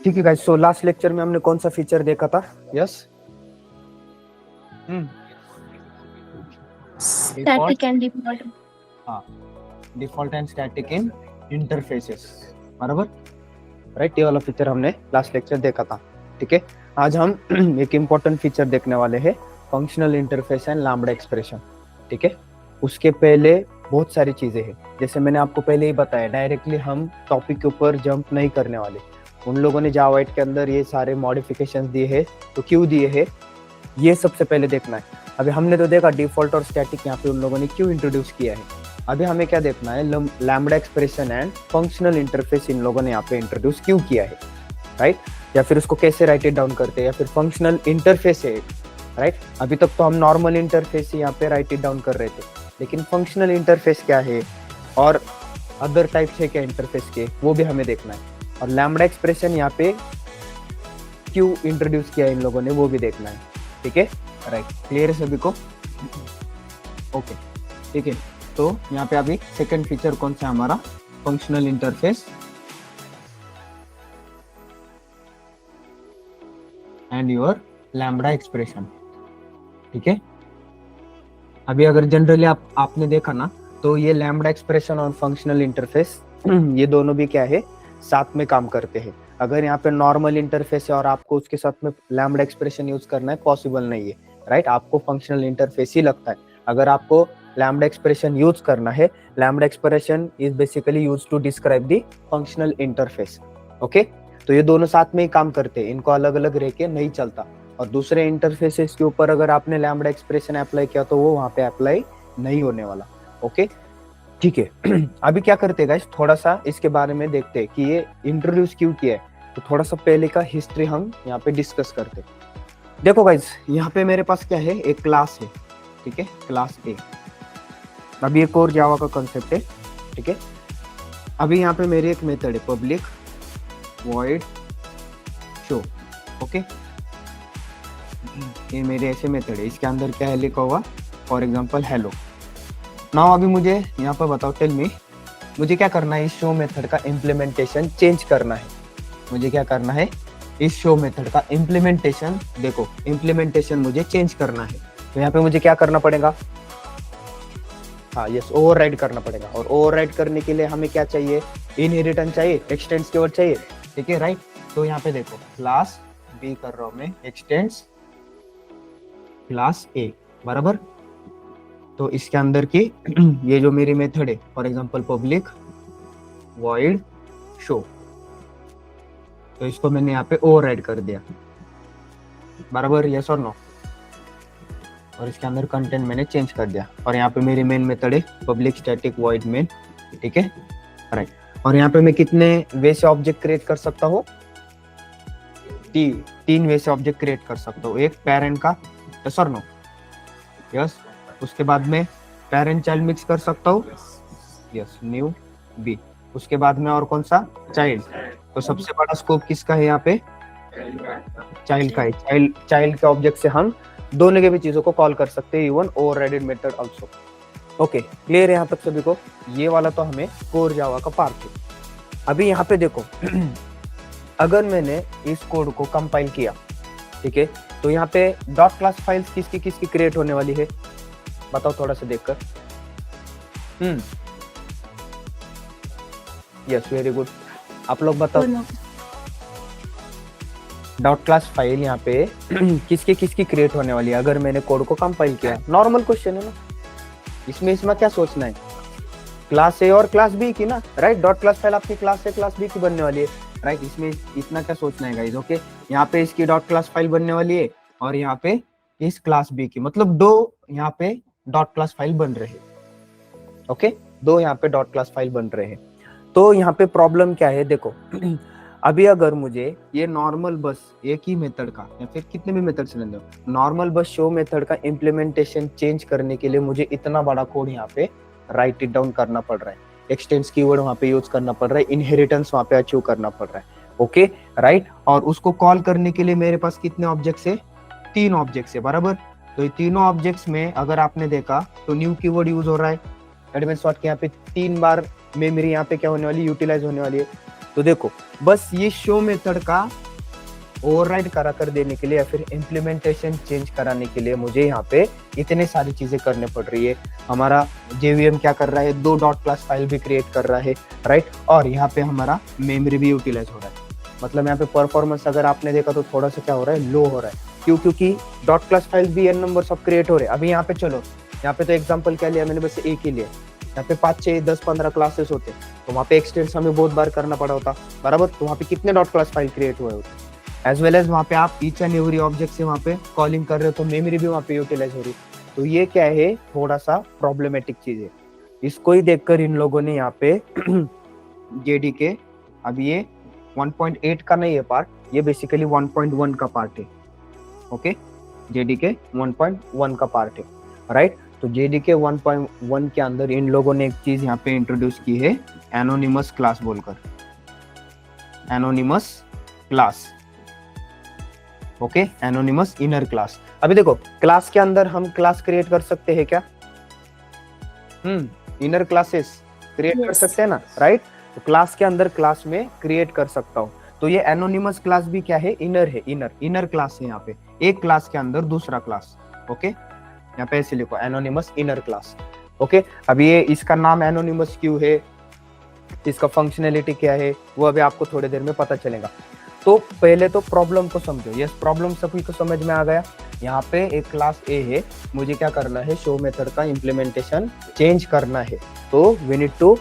ठीक है guys, so last lecture में हमने कौन सा फीचर देखा था? Yes, default, static and default. हाँ, default and static in interfaces, बराबर, राइट। ये वाला फीचर हमने लास्ट लेक्चर देखा था। ठीक है, आज हम एक इम्पोर्टेंट फीचर देखने वाले हैं, functional interface and lambda expression. ठीक है, उसके पहले बहुत सारी चीजें हैं, जैसे मैंने आपको पहले ही बताया, डायरेक्टली हम टॉपिक के ऊपर जंप नहीं करने वाले। उन लोगों ने जावा 8 के अंदर ये सारे मॉडिफिकेशंस दिए हैं, तो क्यों दिए हैं ये सबसे पहले देखना है। अभी हमने तो देखा डिफॉल्ट और स्टैटिक यहाँ पे उन लोगों ने क्यों इंट्रोड्यूस किया है। अभी हमें क्या देखना है, lambda expression and functional interface इन लोगों ने यहाँ पे इंट्रोड्यूस क्यों किया है, राइट, या फिर उसको कैसे राइट इट डाउन करते हैं, या फिर फंक्शनल इंटरफेस है, राइट। अभी तक तो हम नॉर्मल इंटरफेस ही यहाँ पे राइट इट डाउन कर रहे थे, लेकिन फंक्शनल इंटरफेस क्या है और अदर टाइप्स है क्या इंटरफेस के, वो भी हमें देखना है। और लैम्बडा एक्सप्रेशन यहाँ पे क्यों इंट्रोड्यूस किया इन लोगों ने, वो भी देखना है। ठीक है, राइट, क्लियर है सभी को? ओके, ठीक है। तो यहाँ पे अभी सेकंड फीचर कौन सा है हमारा, functional interface and your lambda expression. ठीक है, अभी अगर जनरली आपने देखा ना, तो ये लैम्बडा एक्सप्रेशन और फंक्शनल इंटरफेस ये दोनों भी क्या है, साथ में काम करते हैं। अगर यहाँ पे नॉर्मल इंटरफेस है और आपको उसके साथ में लैम्बडा एक्सप्रेशन यूज करना है, पॉसिबल नहीं है, राइट। आपको फंक्शनल इंटरफेस ही लगता है। अगर आपको लैम्बडा एक्सप्रेशन यूज करना है, lambda expression is basically use to describe the functional interface. Okay, तो ये दोनों साथ में ही काम करते हैं, इनको अलग अलग रह के नहीं चलता। और दूसरे इंटरफेसेस के ऊपर अगर आपने लैम्बडा एक्सप्रेशन अप्लाई किया तो वो वहां पे अप्लाई नहीं होने वाला। ओके, ठीक है। अभी क्या करते गाइस, थोड़ा सा इसके बारे में देखते हैं कि ये इंट्रोड्यूस क्यों किया है। तो थोड़ा सा पहले का हिस्ट्री हम यहाँ पे डिस्कस करते हैं। देखो गाइस, यहाँ पे मेरे पास क्या है, एक क्लास है, ठीक है, क्लास ए। अभी एक और जावा का कंसेप्ट है, ठीक है। अभी यहाँ पे मेरी एक मेथड है, पब्लिक वॉइड शो। ओके, ये मेरे ऐसे मेथड है, इसके अंदर क्या है लिखा हुआ, फॉर एग्जांपल हेलो। नाउ अभी मुझे यहाँ पर बताओ, टेल मी, मुझे क्या करना है, इस शो मेथड का इम्प्लीमेंटेशन चेंज करना है। मुझे क्या करना है, इस शो मेथड का इम्प्लीमेंटेशन, देखो इम्प्लीमेंटेशन मुझे चेंज करना है। तो यहाँ पे मुझे क्या करना पड़ेगा, हाँ यस, ओवरराइड करना पड़ेगा। और ओवरराइड करने के लिए हमें क्या चाहिए, इनहेरिटेंस चाहिए, एक्सटेंड्स कीवर्ड चाहिए, ठीक है, राइट। तो यहाँ पे देखो, क्लास बी कर रहा हूँ मैं, एक्सटेंड्स क्लास ए, बराबर। तो इसके अंदर की ये जो मेरी मेथड है, for example public void show, तो इसको मैंने यहाँ पे ओवरराइड कर दिया, बराबर, यस और नो। और इसके अंदर कंटेंट मैंने चेंज कर दिया। और यहाँ पे मेरी मेन मेथड है पब्लिक स्टैटिक वॉइड मेन, ठीक है, राइट। और यहाँ पे मैं कितने वे से ऑब्जेक्ट क्रिएट कर सकता हूँ, तीन वे से ऑब्जेक्ट क्रिएट कर सकता हूँ। एक पेरेंट का, यस और नो, यस। उसके बाद में पेरेंट चाइल्ड मिक्स कर सकता हूँ, यस, न्यू बी। उसके बाद में और कौन सा, चाइल्ड। तो सबसे बड़ा स्कोप किसका है यहाँ पे, चाइल्ड का है। चाइल्ड के ऑब्जेक्ट से हम दोनों के भी चीजों को कॉल कर सकते हैं, even overrided method also. Okay, clear है यहाँ तक सभी को? ये वाला तो हमें कोर जावा का पार्ट है। अभी यहाँ पे देखो, अगर मैंने इस कोड को कंपाइल किया, ठीक है, तो यहाँ पे डॉट क्लास फाइल्स किसकी किसकी क्रिएट होने वाली है, बताओ थोड़ा सा देखकर। यस, वेरी गुड, आप लोग बताओ। डॉट क्लास फाइल यहाँ पे किसकी किसकी क्रिएट होने वाली है अगर मैंने कोड को कंपाइल किया? नॉर्मल क्वेश्चन है ना, इसमें क्या सोचना है, क्लास ए और क्लास बी की ना, राइट। डॉट क्लास फाइल आपकी क्लास ए क्लास बी की बनने वाली है, राइट। इसमें इतना क्या सोचना है गाइस, ओके। यहाँ पे इसकी डॉट क्लास फाइल बनने वाली है और यहाँ पे इस क्लास बी की, मतलब दो यहाँ पे डॉट क्लास फाइल बन रहे हैं, ओके, दो यहाँ पे डॉट क्लास फाइल बन रहे हैं। तो यहाँ पे प्रॉब्लम क्या है, देखो अभी अगर मुझे ये नॉर्मल बस एक ही मेथड का या फिर कितने भी मेथड से लेने दो, नॉर्मल बस शो मेथड का इम्प्लीमेंटेशन चेंज करने के लिए मुझे इतना बड़ा कोड यहाँ पे राइट इट डाउन करना पड़ रहा है, एक्सटेंस कीवर्ड वहां पे यूज करना पड़ रहा है, इनहेरिटेंस वहां पे अचीव करना पड़ रहा है, ओके, राइट। और उसको कॉल करने के लिए मेरे पास कितने ऑब्जेक्ट्स है, 3 ऑब्जेक्ट्स है, बराबर। तो ये तीनों ऑब्जेक्ट्स में अगर आपने देखा तो न्यू कीवर्ड यूज हो रहा है, दैट मींस व्हाट, यहाँ पे 3 बार मेमोरी यहाँ पे क्या होने वाली, यूटिलाइज होने वाली है। तो देखो बस ये शो मेथड का ओवरराइड करा कर देने के लिए या फिर इम्प्लीमेंटेशन चेंज कराने के लिए मुझे यहाँ पे इतने सारी चीजें करने पड़ रही है। हमारा जेवीएम क्या कर रहा है, 2 डॉट क्लास फाइल भी क्रिएट कर रहा है, राइट, और यहाँ पे हमारा मेमोरी भी यूटिलाइज हो रहा है। मतलब यहाँ पे परफॉर्मेंस अगर आपने देखा तो थोड़ा सा क्या हो रहा है, लो हो रहा है। क्यों? क्योंकि डॉट क्लास फाइल भी n नंबर सब क्रिएट हो रहे हैं। अभी यहाँ पे चलो, यहाँ पे तो एग्जाम्पल क्या लिया मैंने, बस एक ही लिया। यहाँ पे 5, 6, 10, 15 क्लासेस होते तो वहाँ पे एक्सटेंस हमें बहुत बार करना पड़ा होता, बराबर। तो वहाँ पे कितने डॉट क्लास फाइल क्रिएट हुए होते, एज वेल एज वहाँ पे आप ईच एंड एवरी ऑब्जेक्ट से वहाँ पे कॉलिंग कर रहे हो, तो मेमोरी भी वहाँ पे यूटिलाइज हो रही। तो ये क्या है, थोड़ा सा प्रॉब्लमेटिक चीज है। इसको ही देखकर इन लोगों ने यहाँ पे जेडीके, अब ये 1.8 का नहीं है पार्ट, ये बेसिकली 1.1 का पार्ट है। ओके, जेडीके 1.1 का पार्ट है, राइट। तो जेडीके 1.1 के अंदर इन लोगों ने एक चीज यहाँ पे इंट्रोड्यूस की है, एनोनिमस क्लास बोलकर, anonymous class. Okay, anonymous inner class. अभी देखो क्लास के अंदर हम क्लास क्रिएट कर सकते हैं क्या? इनर क्लासेस क्रिएट कर सकते हैं ना, राइट। तो क्लास के अंदर क्लास में क्रिएट कर सकता हूँ। तो ये एनोनिमस क्लास भी क्या है, इनर है, इनर क्लास है। यहाँ पे एक क्लास के अंदर दूसरा क्लास। ओके, यहाँ पे ऐसे लिखो, एनोनिमस इनर क्लास। ओके, अब ये इसका नाम एनोनिमस क्यों है, इसका फंक्शनैलिटी क्या है, वो अभी आपको थोड़ी देर में पता चलेगा। तो पहले तो प्रॉब्लम को समझो। यस, प्रॉब्लम सभी को समझ में आ गया। यहाँ पे एक क्लास ए है, मुझे क्या करना है, शो मेथड का इम्प्लीमेंटेशन चेंज करना है। तो we need to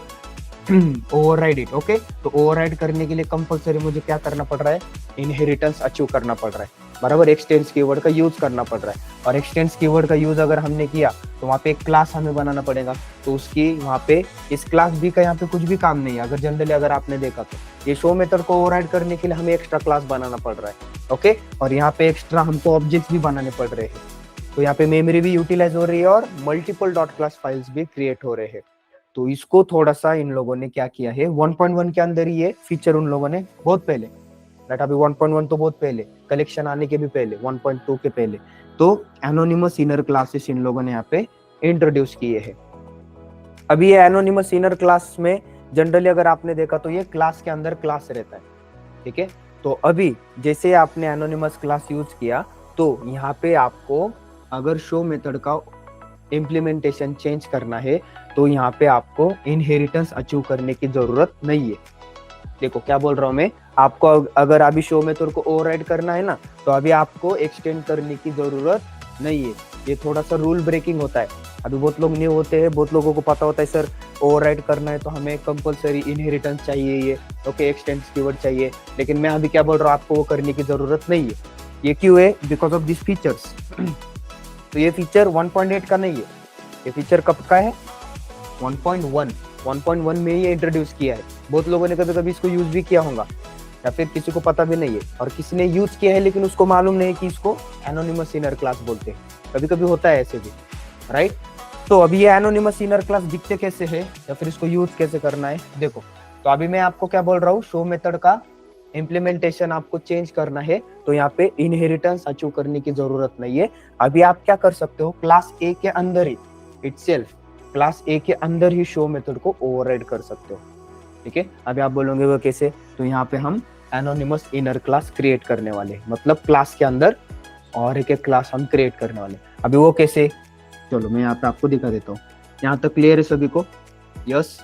override it. Okay, तो ओवरराइड करने के लिए कंपलसरी मुझे क्या करना पड़ रहा है, इनहेरिटेंस अचीव करना पड़ रहा है, बराबर। एक्सटेंस कीवर्ड का यूज करना पड़ रहा है, और एक्सटेंस कीवर्ड का यूज अगर हमने किया तो वहाँ पे एक क्लास हमें बनाना पड़ेगा। तो उसकी वहाँ पे इस क्लास बी का यहाँ पे कुछ भी काम नहीं है। अगर जनरली अगर आपने देखा तो ये शो मेथड को ओवरराइड करने के लिए हमें एक्स्ट्रा क्लास बनाना पड़ रहा है। ओके, और यहाँ पे एक्स्ट्रा हमको ऑब्जेक्ट्स भी बनाने पड़ रहे हैं। तो यहाँ पे मेमोरी भी यूटिलाइज हो रही है और मल्टीपल डॉट क्लास फाइल्स भी क्रिएट हो रहे हैं। तो इसको थोड़ा सा इन लोगों ने क्या किया है, 1.1 के अंदर ये फीचर उन लोगों ने बहुत पहले, राइट, अभी 1.1 तो बहुत पहले, कलेक्शन आने के भी पहले, 1.2 के पहले, तो एनोनिमस इनर क्लासेस इन लोगों ने यहाँ पे इंट्रोड्यूस किए हैं। अभी ये एनोनिमस इनर क्लास में जनरली अगर आपने देखा तो ये क्लास के अंदर क्लास रहता है, ठीक है। तो अभी जैसे आपने एनोनिमस क्लास यूज किया तो यहाँ पे आपको अगर शो मेथड का इम्प्लीमेंटेशन चेंज करना है तो यहाँ पे आपको इनहेरिटेंस अचीव करने की जरूरत नहीं है। देखो क्या बोल रहा हूँ मैं आपको, अगर अभी शो मेथड को ओवरराइड करना है ना, तो अभी आपको एक्सटेंड करने की जरूरत नहीं है। ये थोड़ा सा रूल ब्रेकिंग होता है। अभी बहुत लोग न्यू होते हैं, बहुत लोगों को पता होता है सर ओवरराइड करना है तो हमें कंपलसरी इनहेरिटेंस चाहिए, ये ओके, एक्सटेंड कीवर्ड चाहिए। लेकिन मैं अभी क्या बोल रहा हूँ, आपको वो करने की जरूरत नहीं है। ये क्यों है, बिकॉज ऑफ दिस फीचर्स। तो ये फीचर 1.8 का नहीं है, ये फीचर कब का है, 1.1 में ये इंट्रोड्यूस किया है। बहुत लोगों ने कभी कभी इसको यूज भी किया होगा या फिर किसी को पता भी नहीं है, और किसी ने यूज किया है लेकिन उसको मालूम नहीं कि इसको एनोनिमस इनर क्लास बोलते हैं। कभी कभी होता है ऐसे भी, राइट। तो अभी ये एनोनिमस इनर क्लास दिखते कैसे है या फिर इसको यूज कैसे करना है, देखो। तो अभी मैं आपको क्या बोल रहा हूँ, शो मेथड का इम्प्लीमेंटेशन आपको चेंज करना है तो यहाँ पे इनहेरिटेंस अचीव करने की जरूरत नहीं है। अभी आप क्या कर सकते हो, क्लास ए के अंदर ही इटसेल्फ, क्लास ए के अंदर ही शो मेथड को ओवरराइड कर सकते हो, ठीक है। अभी आप बोलोगे वो कैसे, तो यहाँ पे हम एनोनिमस इनर क्लास क्रिएट करने वाले, मतलब क्लास के अंदर और एक क्लास हम क्रिएट करने वाले। अभी वो कैसे, चलो मैं यहाँ पे आपको दिखा देता हूँ। यहाँ तक क्लियर है सभी को? Yes,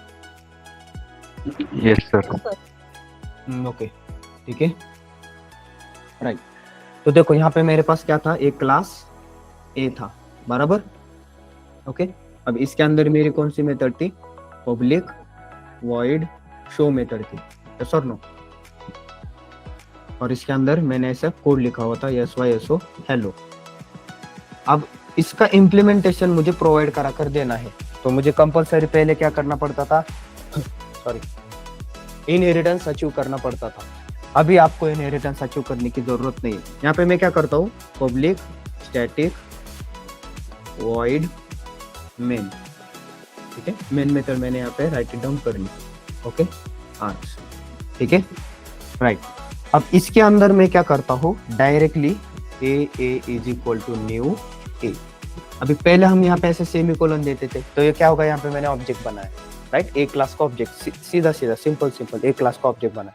yes sir. ओके, ठीक है, राइट। तो देखो यहाँ पे मेरे पास क्या था, एक क्लास ए था, बराबर। ओके, अब इसके अंदर मेरी कौन सी मेथड थी, पब्लिक वॉइड शो मेथड थी, यस और नो। और इसके अंदर मैंने ऐसा कोड लिखा हुआ था, SYSO हेलो। अब इसका इम्प्लीमेंटेशन मुझे प्रोवाइड करा कर देना है, तो मुझे कंपलसरी पहले क्या करना पड़ता था, सॉरी, इनहेरिटेंस अचीव करना पड़ता था। अभी आपको इनहेरिटेंस अचीव करने की जरूरत नहीं है। यहाँ पे मैं क्या करता हूँ, पब्लिक स्टैटिक वॉइड मेन, ठीक है। मेन मेथड मैंने यहाँ पे राइट डाउन कर ली, ओके, आर्क्स, ठीक है, राइट। अब इसके अंदर मैं क्या करता हूँ, directly A is equal to new A. अभी पहले हम यहाँ पे ऐसे सेमीकोलन देते थे, तो ये क्या होगा, यहाँ पे मैंने ऑब्जेक्ट बनाया, राइट, एक क्लास का ऑब्जेक्ट, सीधा सीधा सिंपल सिंपल एक क्लास का ऑब्जेक्ट बना।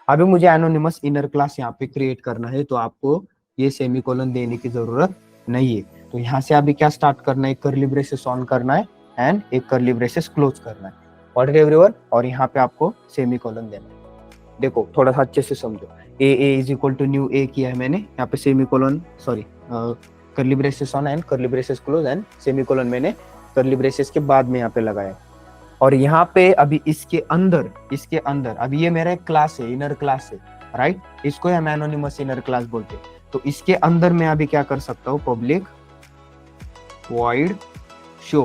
अभी मुझे एनोनिमस इनर क्लास यहाँ पे क्रिएट करना है, तो आपको ये सेमीकोलन देने की जरूरत नहीं है। तो यहाँ से अभी क्या स्टार्ट करना है, कर्ली ब्रेसेस ऑन करना है एंड एक कर्ली ब्रेसेस क्लोज करना है, व्हाट एवरीवन, और यहाँ पे आपको सेमीकोलन देना है। देखो थोड़ा सा अच्छे से समझो, ए इज इक्वल टू न्यू ए किया है मैंने, यहाँ पे semicolon, sorry, curly braces on and curly braces close and semicolon मैंने कर्ली ब्रेसेस के बाद में यहाँ पे लगाया। और यहाँ पे अभी इसके अंदर अभी ये मेरा एक क्लास है, इनर क्लास है, राइट, इसको हम एनोनिमस इनर क्लास बोलते हैं। तो इसके अंदर मैं अभी क्या कर सकता हूँ, पब्लिक वॉइड शो,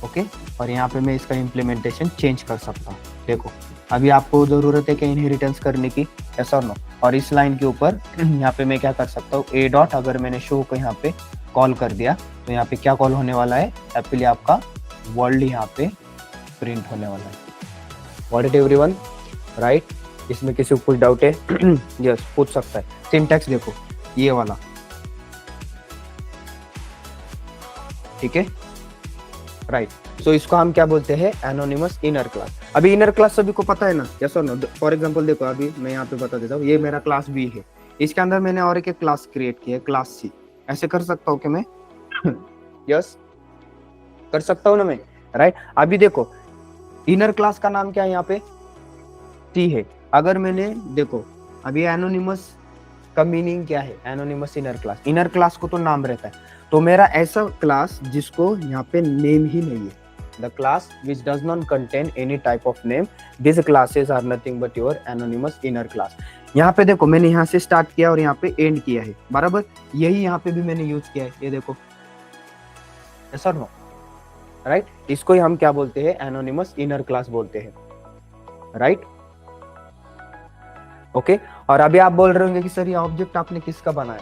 ओके, और यहाँ पे मैं इसका इम्प्लीमेंटेशन चेंज कर सकता हूँ। देखो अभी आपको जरूरत है कि इनहेरिटेंस करने की, ऐसा और नो, और इस लाइन के ऊपर यहाँ पे मैं क्या कर सकता हूँ, ए डॉट, अगर मैंने शो को यहाँ पे कॉल कर दिया तो यहाँ पे क्या कॉल होने वाला है, हैप्पीली आपका वर्ल्ड यहाँ पे प्रिंट होने वाला है। व्हाट इट एवरीवन, राइट, इसमें किसी को कुछ डाउट है? यस, पूछ सकता है। सिंटैक्स देखो ये वाला, ठीक है, राइट। सो इसको हम क्या बोलते हैं, एनोनिमस इनर क्लास। अभी इनर क्लास सभी को पता है ना, यस और नो? फॉर एग्जांपल देखो अभी मैं यहाँ पे बता देता हूँ, ये मेरा क्लास बी है, इसके अंदर मैंने और एक क्लास क्रिएट किया है, क्लास सी। ऐसे कर सकता हूँ कि मैं? यस, कर सकता हूँ ना मैं, राइट। अभी देखो इनर क्लास का नाम क्या है, यहाँ पे सी है। अगर मैंने देखो अभी एनोनिमस का मीनिंग क्या है, anonymous inner class, inner class को तो नाम रहता है, तो मेरा ऐसा क्लास जिसको यहाँ पे नेम ही नहीं है, the class which does not contain any type of name, this classes are nothing but your anonymous inner class. यहाँ पे देखो मैंने यहाँ से स्टार्ट किया और यहाँ पे एंड किया है, बराबर यही यहाँ पे भी मैंने यूज किया है, ये देखो, ऐसा नो, राइट। इसको ही हम क्या बोलते हैं, एनोनिमस इनर क्लास बोलते हैं, राइट, ओके। और अभी आप बोल रहे होंगे कि सर ये ऑब्जेक्ट आपने किसका बनाया,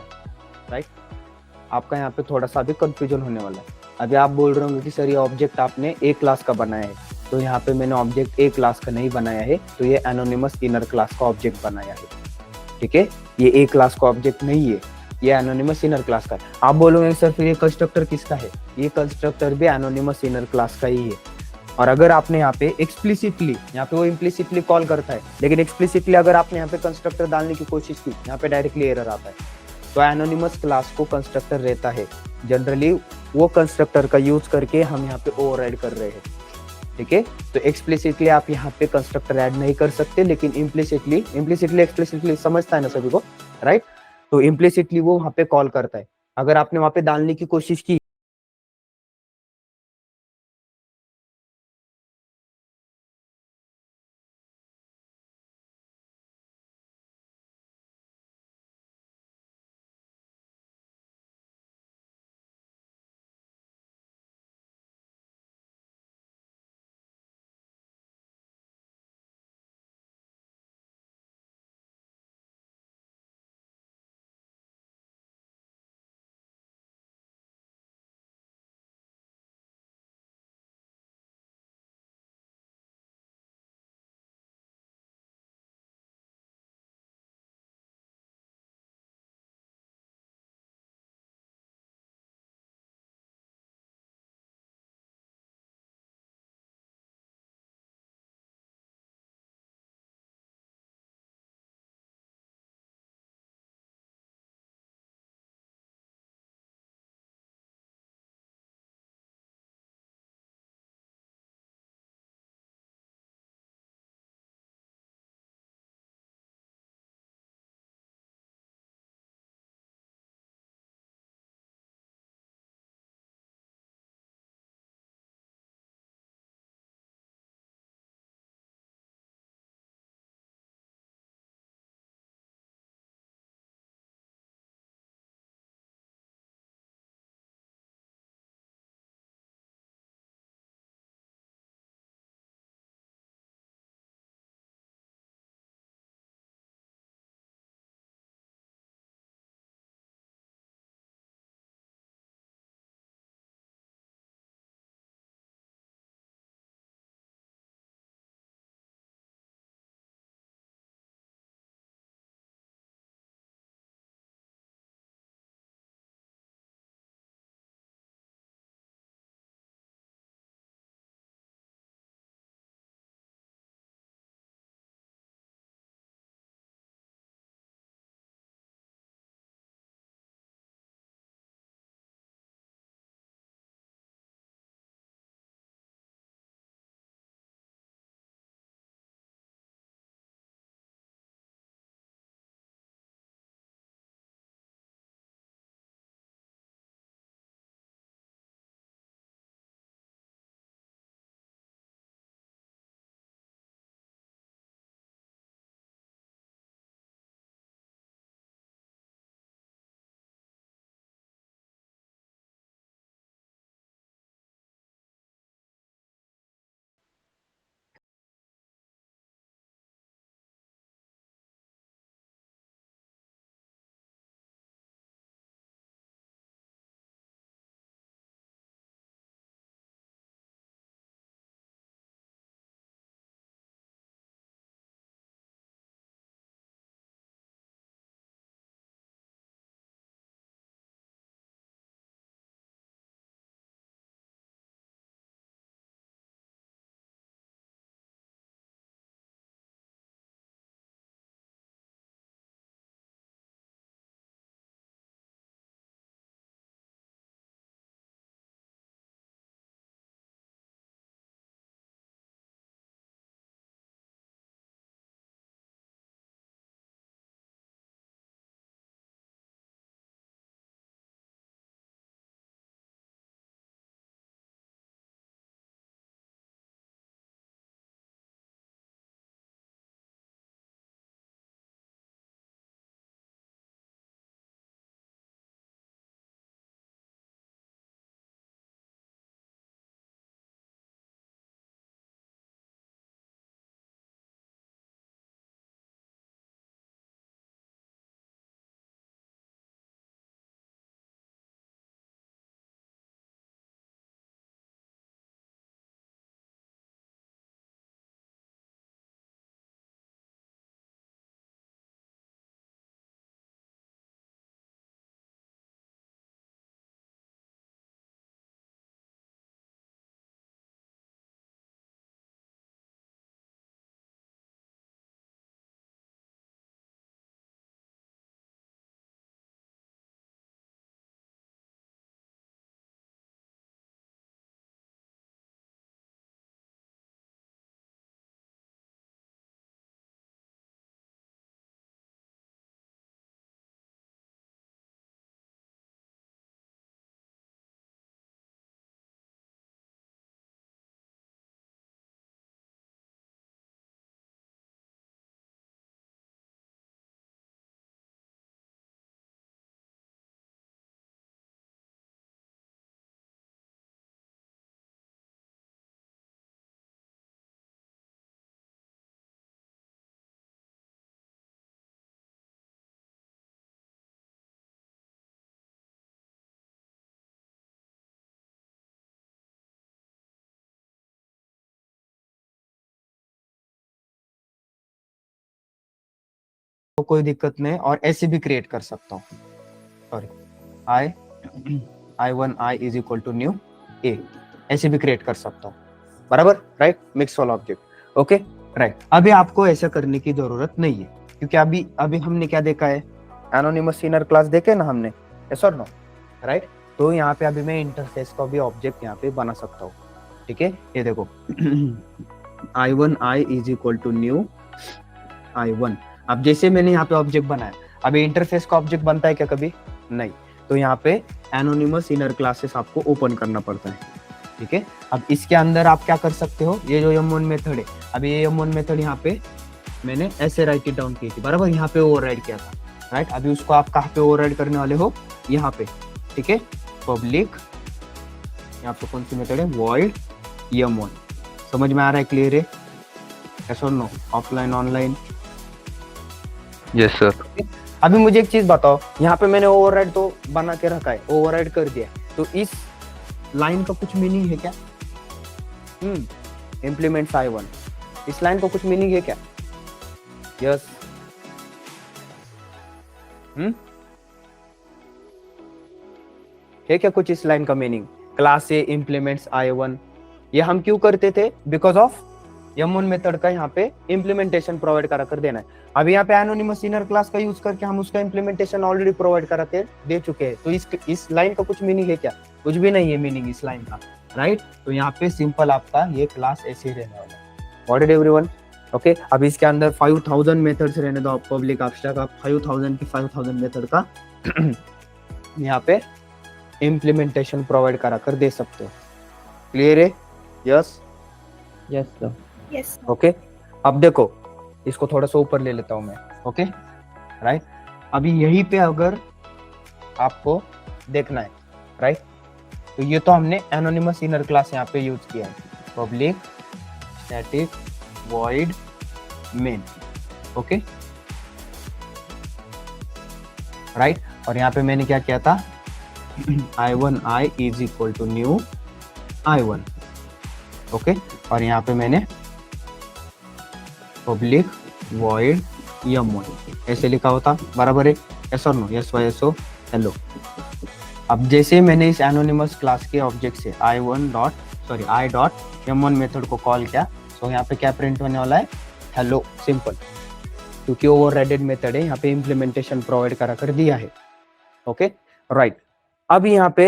राइट, आपका यहाँ पे थोड़ा सा भी कंफ्यूजन होने वाला है। अभी आप बोल रहे होंगे कि सर ये ऑब्जेक्ट आपने ए क्लास का बनाया है, तो यहाँ पे मैंने ऑब्जेक्ट ए क्लास का नहीं बनाया है, तो ये एनोनिमस इनर क्लास का ऑब्जेक्ट बनाया है, ठीक है, ये ए क्लास का ऑब्जेक्ट नहीं है, ये एनोनिमस इनर क्लास का है। आप बोलोगे सर फिर ये कंस्ट्रक्टर किसका है, ये कंस्ट्रक्टर भी एनोनिमस इनर क्लास का ही है। और अगर आपने यहाँ पे एक्सप्लिसिटली, यहाँ पे वो इम्प्लिसिटली कॉल करता है, लेकिन एक्सप्लिसिटली अगर आपने यहाँ पे कंस्ट्रक्टर डालने की कोशिश की, यहाँ पे डायरेक्टली एरर आता है। तो एनोनिमस क्लास को कंस्ट्रक्टर रहता है, जनरली वो कंस्ट्रक्टर का यूज करके हम यहाँ पे ओवरराइड कर रहे हैं, ठीक है। तो एक्सप्लिसिटली आप यहाँ पे कंस्ट्रक्टर ऐड नहीं कर सकते, लेकिन इम्प्लिसिटली एक्सप्लिसिटली समझता है ना सभी को, राइट। तो इम्प्लिसिटली वो वहाँ पे कॉल करता है, अगर आपने वहाँ पे डालने की कोशिश की तो कोई दिक्कत नहीं, और ऐसे भी क्रिएट कर सकता हूँ, sorry I1 I is equal to new A, ऐसे भी क्रिएट कर सकता हूँ, बराबर, राइट, मिक्स वाला ऑब्जेक्ट, ओके, राइट। अभी आपको ऐसा करने की जरूरत नहीं है, क्योंकि अभी हमने क्या देखा है, एनोनिमस इनर क्लास देखे ना हमने, यस और नो, राइट। तो यहाँ पे अभी मैं इंटरफेस का भी ऑब्जेक्ट यहाँ पे बना सकता हूँ, ठीक है, ये देखो I1 I is equal to new I1। अब जैसे मैंने यहाँ पे ऑब्जेक्ट बनाया, अभी इंटरफेस का ऑब्जेक्ट बनता है क्या कभी? नहीं। तो यहाँ पे एनोनिमस इनर क्लासेस आपको ओपन करना पड़ता है, ठीक है। अब इसके अंदर आप क्या कर सकते हो, ये जो m1 मेथड है, अभी ये m1 मेथड यहाँ पे मैंने ऐसे राइट इट डाउन की थी, बराबर, यहाँ पे ओवरराइड किया था, राइट। अभी उसको आप कहाँ पे ओवरराइड करने वाले हो, यहाँ पे, ठीक है, पब्लिक, यहाँ पे कौन सी मेथड है, वॉइड m1, समझ में आ रहा है, क्लियर है, यस और no, offline online, yes sir. अभी मुझे एक चीज बताओ, यहाँ पे मैंने ओवरराइड तो बना के रखा है, ओवरराइड कर दिया, तो इस लाइन का कुछ मीनिंग है क्या? इम्प्लीमेंट I1, इस लाइन का कुछ मीनिंग है क्या? यस, है क्या कुछ इस लाइन का मीनिंग? क्लास ए इम्प्लीमेंट्स I1, ये हम क्यों करते थे? बिकॉज ऑफ m1 मेथड का यहाँ पे इम्प्लीमेंटेशन प्रोवाइड करा कर देना है। अभी यहाँ पे एनोनिमस इनर क्लास का यूज करके हम उसका इम्प्लीमेंटेशन ऑलरेडी प्रोवाइड कराते दे चुके हैं, तो इस लाइन का कुछ मीनिंग है क्या? कुछ भी नहीं है मीनिंग इस लाइन का, राइट। तो यहाँ पे सिंपल आपका ये क्लास ऐसे ही रहने वाला है, व्हाट इट एवरीवन, ओके। अब इसके अंदर 5000 मेथड्स रहने दो, पब्लिक एब्स्ट्रैक्ट, आप 5000 की 5000 मेथड का यहाँ पे इम्प्लीमेंटेशन प्रोवाइड करा कर दे सकते हो, क्लियर है? Yes, yes sir, yes okay. अब देखो, इसको थोड़ा सा ऊपर ले लेता हूं मैं, ओके, राइट। अभी यहीं पे अगर आपको देखना है, राइट, तो ये तो हमने एनोनिमस इनर क्लास यहाँ पे यूज किया है, public static void main, okay, right. और यहाँ पे मैंने क्या किया था, I1 I is equal to new I1, okay. और यहाँ पे मैंने पब्लिक वॉइड m1 ऐसे लिखा होता, बराबर है, यस और no, yes Y S O, hello. अब जैसे मैंने इस एनोनिमस क्लास के ऑब्जेक्ट से I डॉट m1 मेथड को कॉल किया, तो यहाँ पे क्या प्रिंट होने वाला है, हेलो, सिंपल, क्योंकि ओवरराइडेड मेथड है, यहाँ पे इम्प्लीमेंटेशन प्रोवाइड करा कर दिया है, ओके, राइट। अब यहाँ पे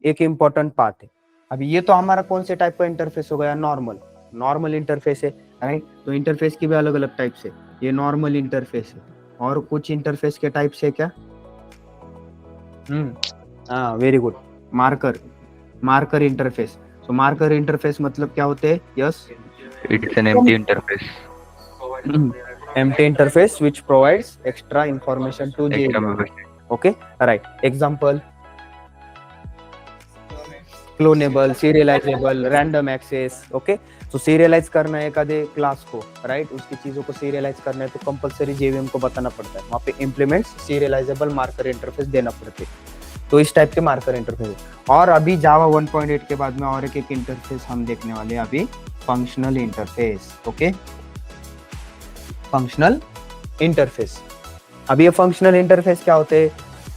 एक इंपॉर्टेंट पार्ट है, अभी ये तो हमारा कौन से टाइप का इंटरफेस हो गया, नॉर्मल इंटरफेस है, राइट। तो इंटरफेस की भी अलग अलग टाइप्स है, ये नॉर्मल इंटरफेस है, और कुछ इंटरफेस के टाइप्स है क्या? हाँ, वेरी गुड, मार्कर इंटरफेस। सो मार्कर इंटरफेस मतलब क्या होते हैं? Yes, it's an empty interface, empty interface which provides extra information to the user. Okay, right. Example: clonable, serializable, random access. Okay, तो serialize करना है एखादे क्लास को, right, उसकी चीजों को serialize करना है तो कंपलसरी JVM को बताना पड़ता है, वहाँ पे implements serializable marker interface देना पड़ते है, तो इस टाइप के मार्कर इंटरफेस। और अभी जावा 1.8 के बाद में और एक इंटरफेस हम देखने वाले हैं अभी, functional interface, okay, functional interface. अभी ये फंक्शनल इंटरफेस क्या होते हैं,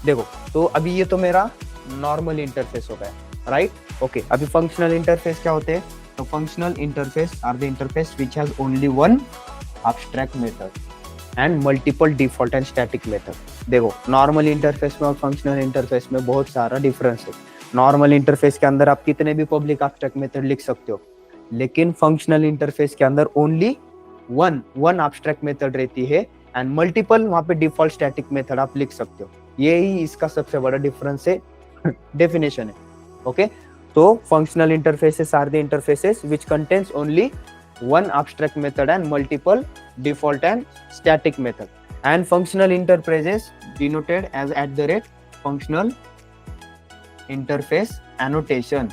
देखो, तो अभी ये तो मेरा नॉर्मल इंटरफेस हो गया, राइट, ओके। अभी फंक्शनल इंटरफेस क्या होते हैं, तो functional interface are the interface which has only one abstract method and multiple default and static method. देखो, नॉर्मल इंटरफेस में और फंक्शनल इंटरफेस में बहुत सारा डिफरेंस है। नॉर्मल इंटरफेस के अंदर आप कितने भी पब्लिक एब्स्ट्रैक्ट मेथड लिख सकते हो, लेकिन फंक्शनल इंटरफेस के अंदर ओनली वन एब्स्ट्रैक्ट मेथड रहती है एंड मल्टीपल वहां पे डिफॉल्ट स्टैटिक मेथड आप लिख सकते हो। ये ही इसका सबसे बड़ा डिफरेंस है, डेफिनेशन है, ओके। तो functional interfaces are the interfaces which contains only one abstract method and multiple default and static method, and functional interfaces denoted as @functional interface annotation,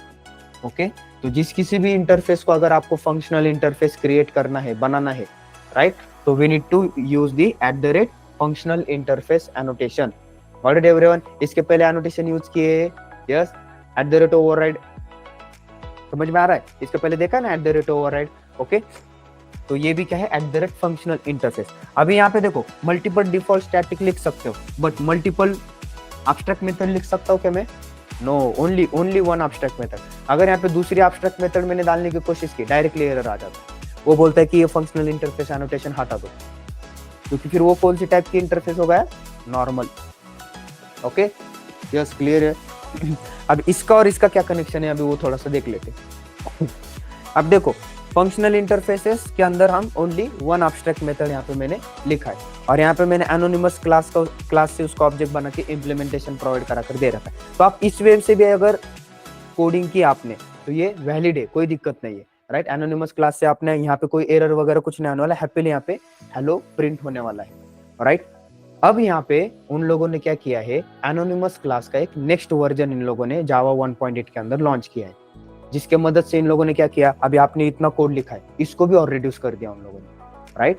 okay. तो जिस किसी भी इंटरफेस को अगर आपको फंक्शनल इंटरफेस क्रिएट करना है, बनाना है, राइट, तो we need to use the @functional interface annotation. What it everyone, इसके पहले एनोटेशन यूज किए, यस, @ ओवरराइड, समझ में आ रहा है? इसके पहले देखा ना @ ओवरराइड, ओके। तो ये भी क्या है, @ फंक्शनल इंटरफेस। अभी यहाँ पे देखो मल्टीपल डिफॉल्ट स्टैटिक लिख सकते हो, बट मल्टीपल एब्स्ट्रैक्ट मेथड लिख सकता हूँ क्या मैं? No, only one abstract method. अगर यहाँ पे दूसरी एब्स्ट्रैक्ट मेथड मैंने डालने की कोशिश की, डायरेक्टली एरर आ जाता है। वो बोलता है कि ये फंक्शनल इंटरफेस एनोटेशन हटा दो, क्योंकि फिर वो कौन सी टाइप की इंटरफेस हो गया? नॉर्मल। ओके, यस, क्लियर है। अब इसका और इसका क्या कनेक्शन है, अभी वो थोड़ा सा देख लेते। अब देखो फंक्शनल इंटरफेसेस के अंदर हम ओनली वन एब्स्ट्रैक्ट मेथड यहाँ पे मैंने लिखा है, और यहाँ पे मैंने एनोनिमस क्लास से उसका ऑब्जेक्ट बना के इम्प्लीमेंटेशन प्रोवाइड करा कर दे रखा है। तो आप इस वे से भी अगर कोडिंग की आपने, तो ये वैलिड है, कोई दिक्कत नहीं है, राइट। एनोनिमस क्लास से आपने यहाँ पे कोई एरर वगैरह कुछ नहीं आने वाला, हैप्पीली यहाँ पे हेलो प्रिंट होने वाला है, राइट। अब यहाँ पे उन लोगों ने क्या किया है, एनोनिमस क्लास का एक नेक्स्ट वर्जन इन लोगों ने जावा 1.8 के अंदर लॉन्च किया है, जिसके मदद से इन लोगों ने क्या किया, अभी आपने इतना कोड लिखा है इसको भी और रिड्यूस कर दिया उन लोगों ने, राइट।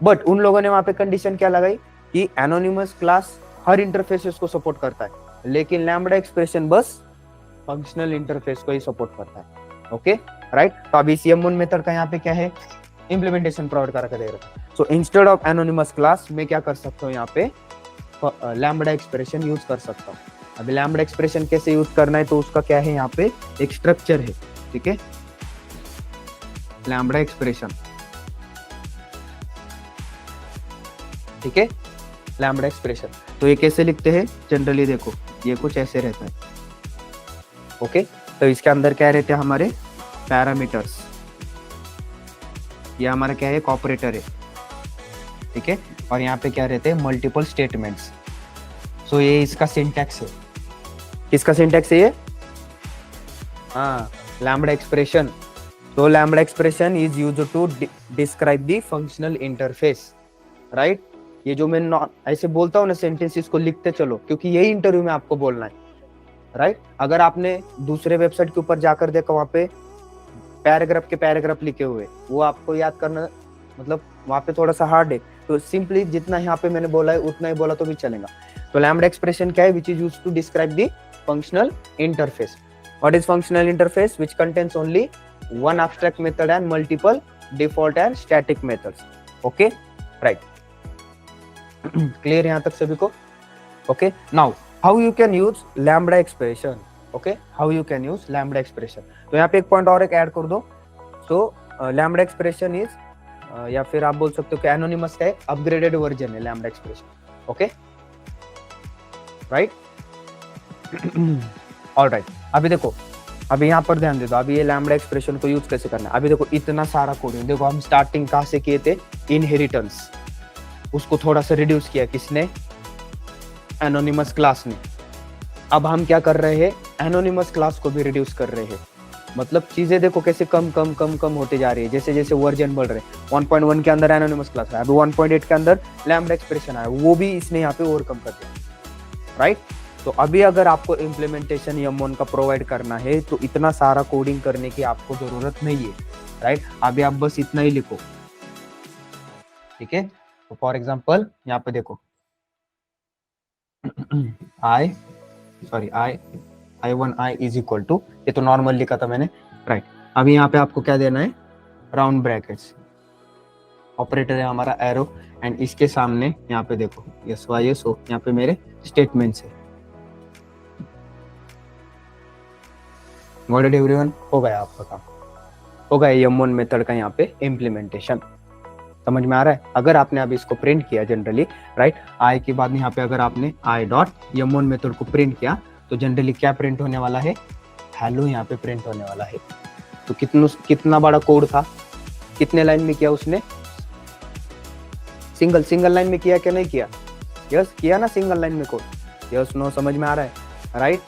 बट उन लोगों ने वहां पे कंडीशन क्या लगाई कि एनोनिमस क्लास हर इंटरफेसेस को सपोर्ट करता है, लेकिन लैम्बडा एक्सप्रेशन बस फंक्शनल इंटरफेस को ही सपोर्ट करता है। Okay, right. तो अभी CM1 मेथड का यहाँ पे क्या है, इंप्लीमेंटेशन प्रोवाइड करके दे रहा है। So instead of anonymous class मैं क्या कर सकता हूँ, यहाँ पे लैम्बडा एक्सप्रेशन यूज कर सकता हूँ। अभी लैम्बडा एक्सप्रेशन कैसे यूज करना है, तो उसका क्या है, यहाँ पे एक स्ट्रक्चर है, ठीक है। लैम्बडा एक्सप्रेशन, ठीक है, लैम्बडा एक्सप्रेशन। तो ये कैसे लिखते हैं जनरली, देखो ये कुछ ऐसे रहता है। ओके, तो इसके अंदर क्या रहते हैं हमारे पैरामीटर्स, ये हमारा क्या है, एक ऑपरेटर है, ठीक है। और यहाँ पे क्या रहते हैं, मल्टीपल स्टेटमेंट्स। सो ये इसका सिंटैक्स है, किसका सिंटैक्स है ये? हाँ, लैम्बडा एक्सप्रेशन। तो lambda expression is used to describe the functional interface, right. ये जो मैं ऐसे बोलता हूँ ना सेंटेंस, इसको लिखते चलो, क्योंकि यही इंटरव्यू में आपको बोलना है, राइट। अगर आपने दूसरे वेबसाइट के ऊपर जाकर देखा, वहां पे पैराग्राफ के पैराग्राफ लिखे हुए, वो आपको याद करना मतलब वहां पे थोड़ा सा हार्ड है। तो सिंपली जितना यहाँ पे मैंने बोला है उतना ही बोला तो भी चलेगा। तो लैम्बडा एक्सप्रेशन क्या है, which is used to describe the functional interface. What is functional interface? Which contains only one abstract method and multiple default and static methods. Okay, right, clear यहाँ तक सभी को? Okay, now how you can use lambda expression. Okay, how you can use lambda expression. तो यहाँ पे एक point और एक ऐड कर दो। तो लैम्बडा एक्सप्रेशन इज, या फिर आप बोल सकते हो कि एनोनिमस का एक अपग्रेडेड वर्जन है lambda expression. Okay, right, alright. अभी देखो, अभी यहाँ पर ध्यान दे दो, अभी ये लैम्बडा एक्सप्रेशन को यूज कैसे करना है। अभी देखो इतना सारा कोड है, देखो हम स्टार्टिंग कहाँ से किए थे, इनहेरिटेंस, उसको थोड़ा सा रिड्यूस किया किसने, एनोनिमस क्लास ने। अब हम क्या कर रहे हैं, एनोनिमस क्लास को भी रिड्यूस कर रहे हैं। मतलब चीजें देखो कैसे कम कम कम कम होते जा रही है, जैसे जैसे वर्जन बढ़ रहे हैं। 1.1 के अंदर एनोनिमस क्लास है, अभी 1.8 के अंदर लैम्बडा एक्सप्रेशन आया, वो भी इसने यहाँ पे ओवरकम कर दिया, राइट। तो अभी अगर आपको इम्प्लीमेंटेशन M1 का प्रोवाइड करना है, तो इतना सारा कोडिंग करने की आपको जरूरत नहीं है, राइट। अभी आप बस इतना ही लिखो, ठीक है। तो फॉर एग्जाम्पल यहाँ पे देखो, I1 इज इक्वल टू, ये तो नॉर्मल लिखा था मैंने, राइट। अभी यहाँ पे आपको क्या देना है, राउंड ब्रैकेट्स, ऑपरेटर है हमारा एरो, एंड इसके सामने यहाँ पे देखो SYSO, यहाँ पे मेरे स्टेटमेंट्स है। Got it everyone? हो गया आपका काम, हो गया M1 मेथड का यहाँ पे इम्प्लीमेंटेशन। समझ में आ रहा है? अगर आपने अभी इसको प्रिंट किया जनरली, राइट, आई के बाद यहाँ पे अगर आपने I.M1 मेथड को प्रिंट किया, तो जनरली क्या प्रिंट होने वाला है, हेलो यहाँ पे प्रिंट होने वाला है। तो कितना बड़ा कोड था, कितने लाइन में किया उसने, सिंगल लाइन में किया क्या नहीं किया? यस, किया ना सिंगल लाइन में कोड, यस नो, समझ में आ रहा है, राइट।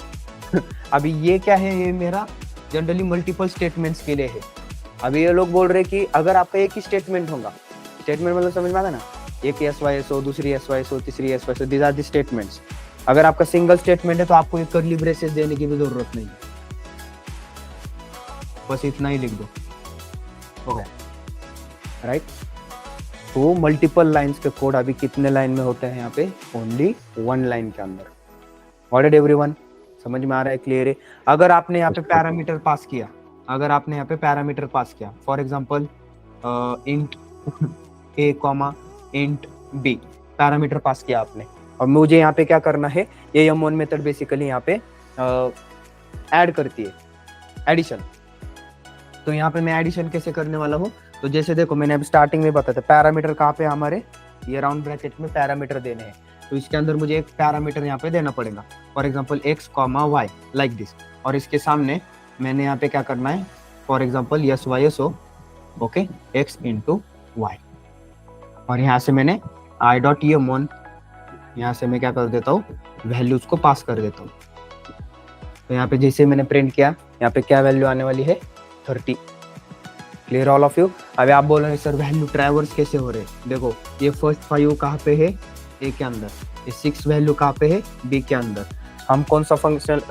अभी ये क्या है, ये मेरा जनरली मल्टीपल स्टेटमेंट्स के लिए है। अभी ये लोग बोल रहे कि अगर आपका एक ही स्टेटमेंट होगा, स्टेटमेंट मतलब समझ में आता ना, एक SYSO, दूसरी SYSO, तीसरी SYSO, these are the statements. अगर आपका सिंगल स्टेटमेंट है तो आपको एक कर्ली ब्रेसेस देने की भी जरूरत नहीं, बस इतना ही लिख दो, हो गया, राइट। तो मल्टीपल लाइंस के कोड अभी कितने लाइन में होते हैं यहाँ पे, ओनली 1 लाइन के अंदर। व्हाट इट एवरीवन, समझ में आ रहा है, क्लियर है? अगर आपने यहाँ पे पैरामीटर पास किया, अगर आपने यहाँ पे पैरामीटर पास किया, for example int a comma int b parameter pass किया आपने, और मुझे यहाँ पे क्या करना है, ये m1 मेथड बेसिकली यहाँ पे ऐड करती है एडिशन। तो यहाँ पे मैं एडिशन कैसे करने वाला हूँ, तो जैसे देखो मैंने अभी स्टार्टिंग में बताया था पैरामीटर कहाँ पे हमारे, ये राउंड ब्रैकेट में पैरामीटर देने हैं, तो इसके अंदर मुझे एक पैरामीटर यहाँ पे देना पड़ेगा, for example x comma y like this, और इसके सामने मैंने यहाँ पे क्या करना है, for example yes Y S O okay x into Y, और यहाँ से मैंने आई डॉट ये मोन, यहाँ से मैं क्या कर देता हूँ, वैल्यूज को पास कर देता हूँ। तो यहाँ पे जैसे मैंने प्रिंट किया, यहाँ पे क्या वैल्यू आने वाली है 30। Clear all of you. अभी आप बोल रहे हैं सर वैल्यू ट्रैवर्स कैसे हो रहे हैं, देखो ये फर्स्ट 5 कहाँ पे है ए के अंदर, ये 6 वैल्यू कहाँ पे है बी के अंदर। हम कौन सा फंक्शनल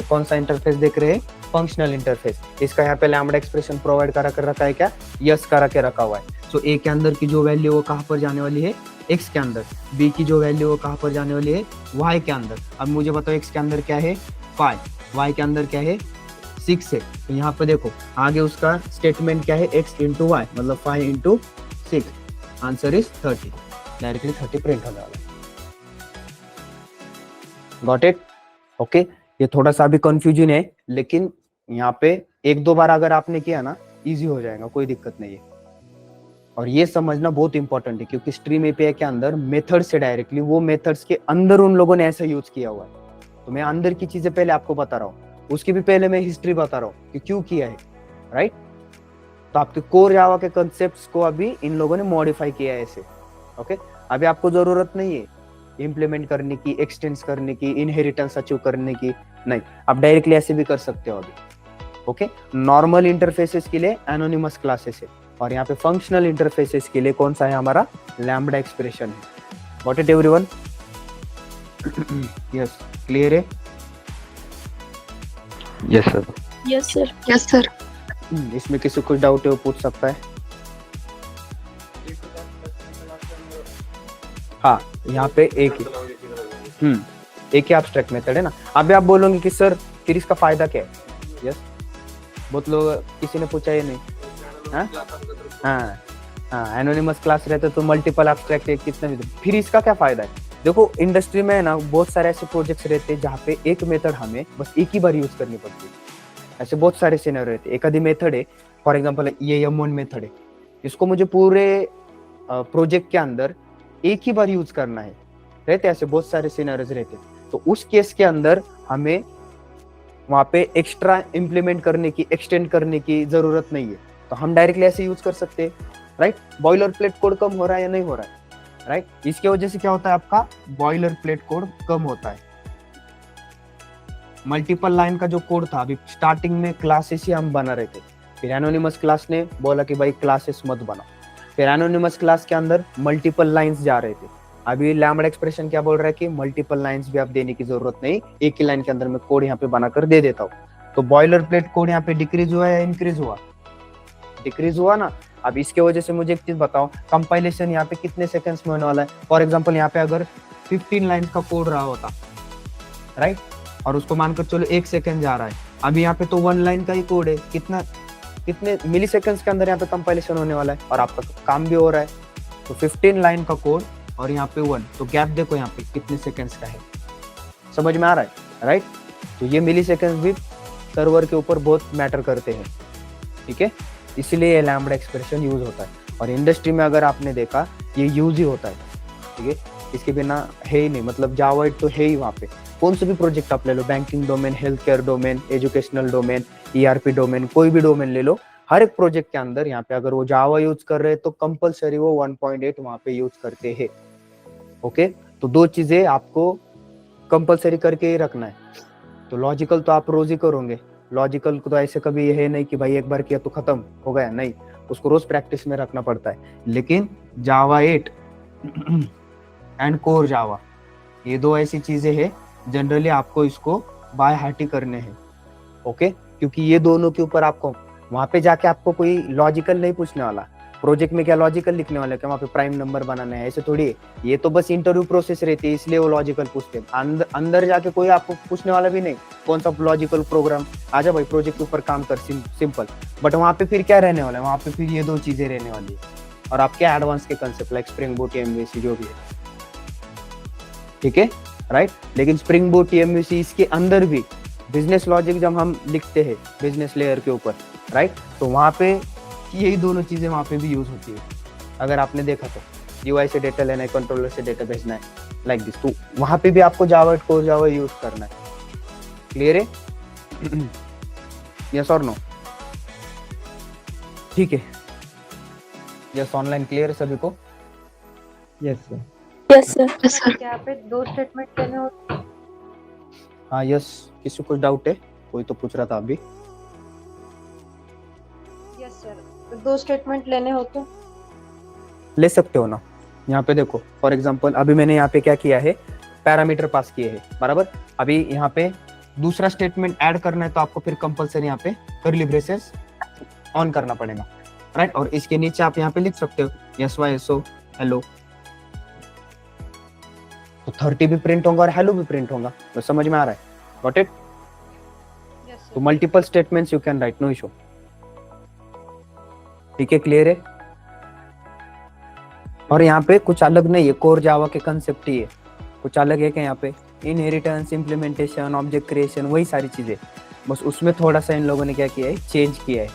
कौन सा इंटरफेस देख रहे हैं, फंक्शनल इंटरफेस। इसका यहाँ पे लैम्बडा एक्सप्रेशन प्रोवाइड करा कर रखा है क्या, यस करा के रखा हुआ है। सो ए के अंदर की जो वैल्यू वो कहाँ पर जाने वाली है, एक्स के अंदर, बी की जो वैल्यू वो कहाँ पर जाने वाली है, वाई के अंदर। अब मुझे बताओ एक्स के अंदर क्या है 5, वाई के अंदर क्या है 6 है, तो यहाँ पे देखो आगे उसका स्टेटमेंट क्या है, x इंटू वाई मतलब 5 into 6, answer is 30, directly 30 print होने वाला है। Got it, okay. ये थोड़ा सा भी कंफ्यूजन है, लेकिन यहाँ पे 1-2 बार अगर आपने किया ना इजी हो जाएगा, कोई दिक्कत नहीं है। और ये समझना बहुत इंपॉर्टेंट है, क्योंकि स्ट्रीम एपीआई के अंदर मेथड से डायरेक्टली वो मेथड्स के अंदर उन लोगों ने ऐसा यूज किया हुआ है। तो मैं अंदर की चीजें पहले आपको बता रहा हूँ, उसकी भी पहले मैं हिस्ट्री बता रहा हूँ कि क्यों किया है, राइट। तो आपके कोर जावा के कंसेप्ट्स को अभी इन लोगों ने मॉडिफाई किया है ऐसे, ओके। अभी आपको जरूरत नहीं है इम्प्लीमेंट करने की, एक्सटेंस करने की, इनहेरिटेंस अचीव करने की, नहीं, आप डायरेक्टली ऐसे भी कर सकते हो अभी, ओके। नॉर्मल इंटरफेसेस के लिए एनोनिमस क्लासेस है, और यहाँ पे फंक्शनल इंटरफेसेस के लिए कौन सा है हमारा, लैम्बडा एक्सप्रेशन है। Got it everyone, yes, clear है। Yes sir. Yes sir. Yes sir. इसमें किसी को डाउट है वो पूछ सकता है। हाँ, यहाँ पे एक ही एब्स्ट्रैक्ट मेथड है ना। अभी आप बोलोगे कि सर फिर इसका फायदा क्या है, यस, बहुत लोग, किसी ने पूछा ये नहीं, हाँ एनोनिमस क्लास रहते तो मल्टीपल एब्स्ट्रैक्ट कितने भी, फिर इसका क्या फायदा है। देखो इंडस्ट्री में ना बहुत सारे ऐसे प्रोजेक्ट्स रहते हैं जहाँ पे एक मेथड हमें बस एक ही बार यूज करनी पड़ती है, ऐसे बहुत सारे सिनेरियो रहते हैं। एक आधी मेथड है, फॉर एग्जांपल ये m1 मेथड है, इसको मुझे पूरे प्रोजेक्ट के अंदर एक ही बार यूज करना है, रहते ऐसे बहुत सारे सिनेरियोज रहते। तो उस केस के अंदर हमें वहां पे एक्स्ट्रा इंप्लीमेंट करने की, एक्सटेंड करने की जरूरत नहीं है, तो हम डायरेक्टली ऐसे यूज कर सकते हैं, राइट। बॉयलर प्लेट कोड कम हो रहा है या नहीं हो रहा है, राइट। इसके वजह से क्या होता है, आपका बॉयलर प्लेट कोड कम होता है। मल्टीपल लाइन का जो कोड था, अभी स्टार्टिंग में क्लासेस ही हम बना रहे थे, फिर एनोनिमस क्लास ने बोला कि भाई क्लासेस मत बनाओ, फिर एनोनिमस क्लास के अंदर मल्टीपल लाइंस जा रहे थे। अभी लैम्बडा एक्सप्रेशन क्या बोल रहा है कि मल्टीपल लाइंस भी आप देने की जरूरत नहीं, एक ही लाइन के अंदर मैं कोड यहाँ पे बनाकर दे देता हूँ। तो बॉयलर प्लेट कोड यहाँ पे डिक्रीज हुआ या इंक्रीज हुआ, डिक्रीज हुआ ना। अब इसके वजह से मुझे एक चीज बताओ, कंपाइलेशन यहाँ पे कितने सेकंड्स में होने वाला है। फॉर एग्जांपल यहाँ पे अगर 15 लाइंस का कोड रहा होता, राइट, और उसको मानकर चलो 1 सेकंड जा रहा है, अभी यहाँ पे तो 1 लाइन का ही कोड है, कितने मिली सेकंड्स के अंदर यहाँ पे कंपाइलेशन होने वाला है, और आपका काम भी हो रहा है। तो 15 लाइन का कोड और यहाँ पे 1, तो गैप देखो यहाँ पे कितने सेकंड्स का है, समझ में आ रहा है, राइट। तो ये मिली सेकंड्स भी सर्वर के ऊपर बहुत मैटर करते हैं, ठीक है, इसीलिए ये लैम्बडा एक्सप्रेशन यूज होता है। और इंडस्ट्री में अगर आपने देखा ये यूज ही होता है, ठीक है, इसके बिना है ही नहीं, मतलब जावा इट तो है ही वहाँ पे। कौन से भी प्रोजेक्ट आप ले लो, banking domain, health care domain, educational domain, ERP domain, कोई भी डोमेन ले लो, हर एक प्रोजेक्ट के अंदर यहाँ पे अगर वो जावा यूज कर रहे हैं तो कंपलसरी वो 1.8 वहाँ पे यूज करते हैं, ओके। तो 2 चीजें आपको कंपलसरी करके ही रखना है। तो लॉजिकल तो आप रोज ही करोगे, लॉजिकल को तो ऐसे कभी है नहीं कि भाई एक बार किया तो खत्म हो गया, नहीं, उसको रोज प्रैक्टिस में रखना पड़ता है। लेकिन जावा 8 एंड कोर जावा, ये 2 ऐसी चीजें हैं जनरली आपको इसको बाय हार्ट ही करने हैं, ओके। क्योंकि ये दोनों के ऊपर आपको वहां पे जाके आपको कोई लॉजिकल नहीं पूछने वाला, प्रोजेक्ट में क्या लॉजिकल लिखने वाले क्या, वहाँ पे प्राइम नंबर बनाना है, ऐसे थोड़ी है। ये तो बस इंटरव्यू प्रोसेस रहती है, इसलिए वो लॉजिकल पूछते हैं। अंदर जाके कोई आपको पूछने वाला भी नहीं कौन सा लॉजिकल प्रोग्राम, आजा भाई प्रोजेक्ट के ऊपर काम कर, सिंपल। बट वहाँ पे फिर क्या रहने वाला है, वहाँ पे फिर ये दो चीजें रहने वाली है, और आपके एडवांस के concept like spring boot, MVC जो भी है, ठीक है, राइट। लेकिन स्प्रिंग बूट, एमवीसी इसके अंदर भी बिजनेस लॉजिक जब हम लिखते हैं बिजनेस लेयर के ऊपर, राइट, तो वहाँ पे यही दोनों चीजें वहाँ पे भी यूज होती है। अगर आपने देखा तो यूआई से डेटा लेना है, कंट्रोलर से डेटा भेजना है, लाइक दिस, तो वहाँ पे भी आपको जावा कोर जावा यूज करना है। क्लियर है? यस और नो? ठीक है, यस ऑनलाइन क्लियर है सभी को? Yes sir. Yes sir. Yes sir. यहाँ पे 2 स्टेटमेंट लेने होते हैं। हाँ यस, किसी को डाउट है? कोई तो पूछ रहा था अभी। यस सर, 2 स्टेटमेंट लेने होते हैं। ले सकते हो ना। यहाँ पे देखो फॉर एग्जांपल अभी मैंने यहाँ पे क्या किया है, पैरामीटर पास किए हैं, बराबर। अभी यहाँ पे दूसरा स्टेटमेंट ऐड करना है तो आपको फिर कंपलसरी यहाँ पे कर्ली ब्रेसेस ऑन करना पड़ेगा, राइट। और इसके नीचे आप यहाँ पे लिख सकते हो yes Y S O hello, तो 30 भी प्रिंट होगा और हेलो भी प्रिंट होगा, तो समझ में आ रहा है? Got it? यस तो sir. Multiple statements you can write, no issue. ठीक है, क्लियर है? और यहाँ पे कुछ अलग नहीं है, कोर जावा के कंसेप्ट ही है। कुछ अलग है क्या यहाँ पे? इनहेरिटेंस, इम्प्लीमेंटेशन, ऑब्जेक्ट क्रिएशन, वही सारी चीजें, बस उसमें थोड़ा सा इन लोगों ने क्या किया है, चेंज किया है।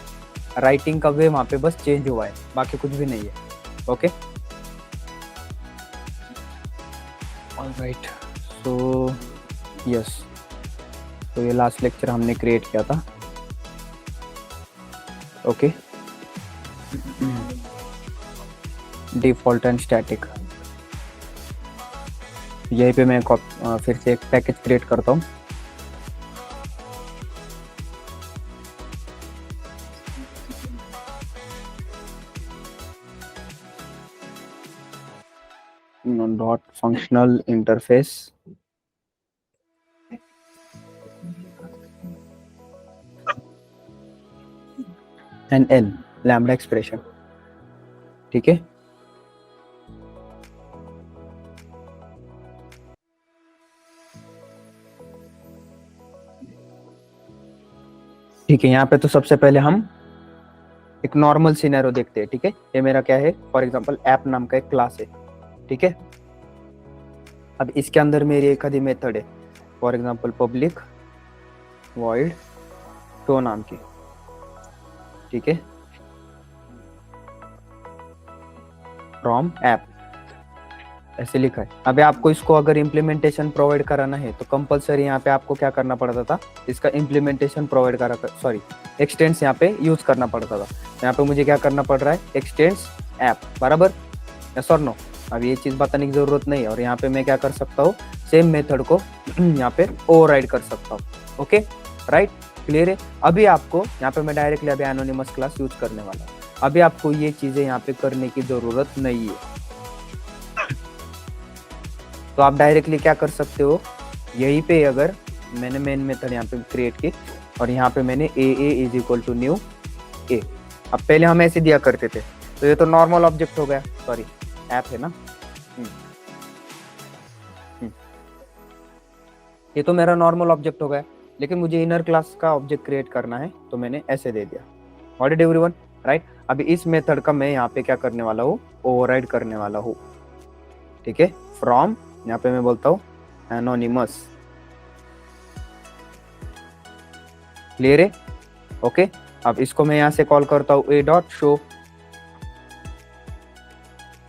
राइटिंग का वे वहाँ पे बस चेंज हुआ है, बाकी कुछ भी नहीं है। ओके, ऑलराइट, सो यस, तो ये लास्ट लेक्चर हमने क्रिएट किया था। ओके, डिफॉल्ट एंड स्टैटिक, यहीं पे मैं फिर से एक पैकेज क्रिएट करता हूँ। Dot functional interface and L lambda expression, ठीक है। ठीक है, यहाँ पे तो सबसे पहले हम एक नॉर्मल सिनेरियो देखते हैं, ठीक है। ये मेरा क्या है, फॉर एग्जांपल ऐप नाम का एक क्लास है, ठीक है। अब इसके अंदर मेरी एक आधी मेथड है, for example public void show नाम की, ठीक है, फ्रॉम ऐप, ऐसे लिखा है। अभी आपको इसको अगर इम्प्लीमेंटेशन प्रोवाइड कराना है तो कंपलसरी यहाँ पे आपको क्या करना पड़ता था, इसका इम्प्लीमेंटेशन प्रोवाइड करा, सॉरी एक्सटेंस यहाँ पे यूज करना पड़ता था। यहाँ पे मुझे क्या करना पड़ रहा है, एक्सटेंस ऐप, बराबर, यस और नो? अब ये चीज बताने की जरूरत नहीं है। और यहाँ पे मैं क्या कर सकता हूँ, सेम मेथड को यहाँ पे ओवरराइड कर सकता हूँ। ओके, राइट, क्लियर है? अभी आपको यहाँ पे मैं डायरेक्टली अभी एनोनिमस क्लास यूज करने वाला हूँ। अभी आपको ये चीजें यहाँ पे करने की जरूरत नहीं है, तो आप डायरेक्टली क्या कर सकते हो, यहीं पे अगर मैंने मेन मेथड यहाँ पे क्रिएट की और यहाँ पे मैंने ए इज इक्वल टू न्यू ए। अब पहले हम ऐसे दिया करते थे, तो ये तो नॉर्मल ऑब्जेक्ट हो गया, सॉरी ऐप है ना, ये तो मेरा नॉर्मल ऑब्जेक्ट हो गया, लेकिन मुझे इनर क्लास का ऑब्जेक्ट क्रिएट करना है तो मैंने ऐसे दे दिया। Got it everyone, right? अभी इस मेथड का मैं यहाँ पे क्या करने वाला हूँ, ओवरराइड करने वाला हूँ, ठीक है। फ्रॉम, यहाँ पे मैं बोलता हूँ एनोनिमस, क्लियर है? ओके, अब इसको मैं यहाँ से कॉल करता हूँ a dot show.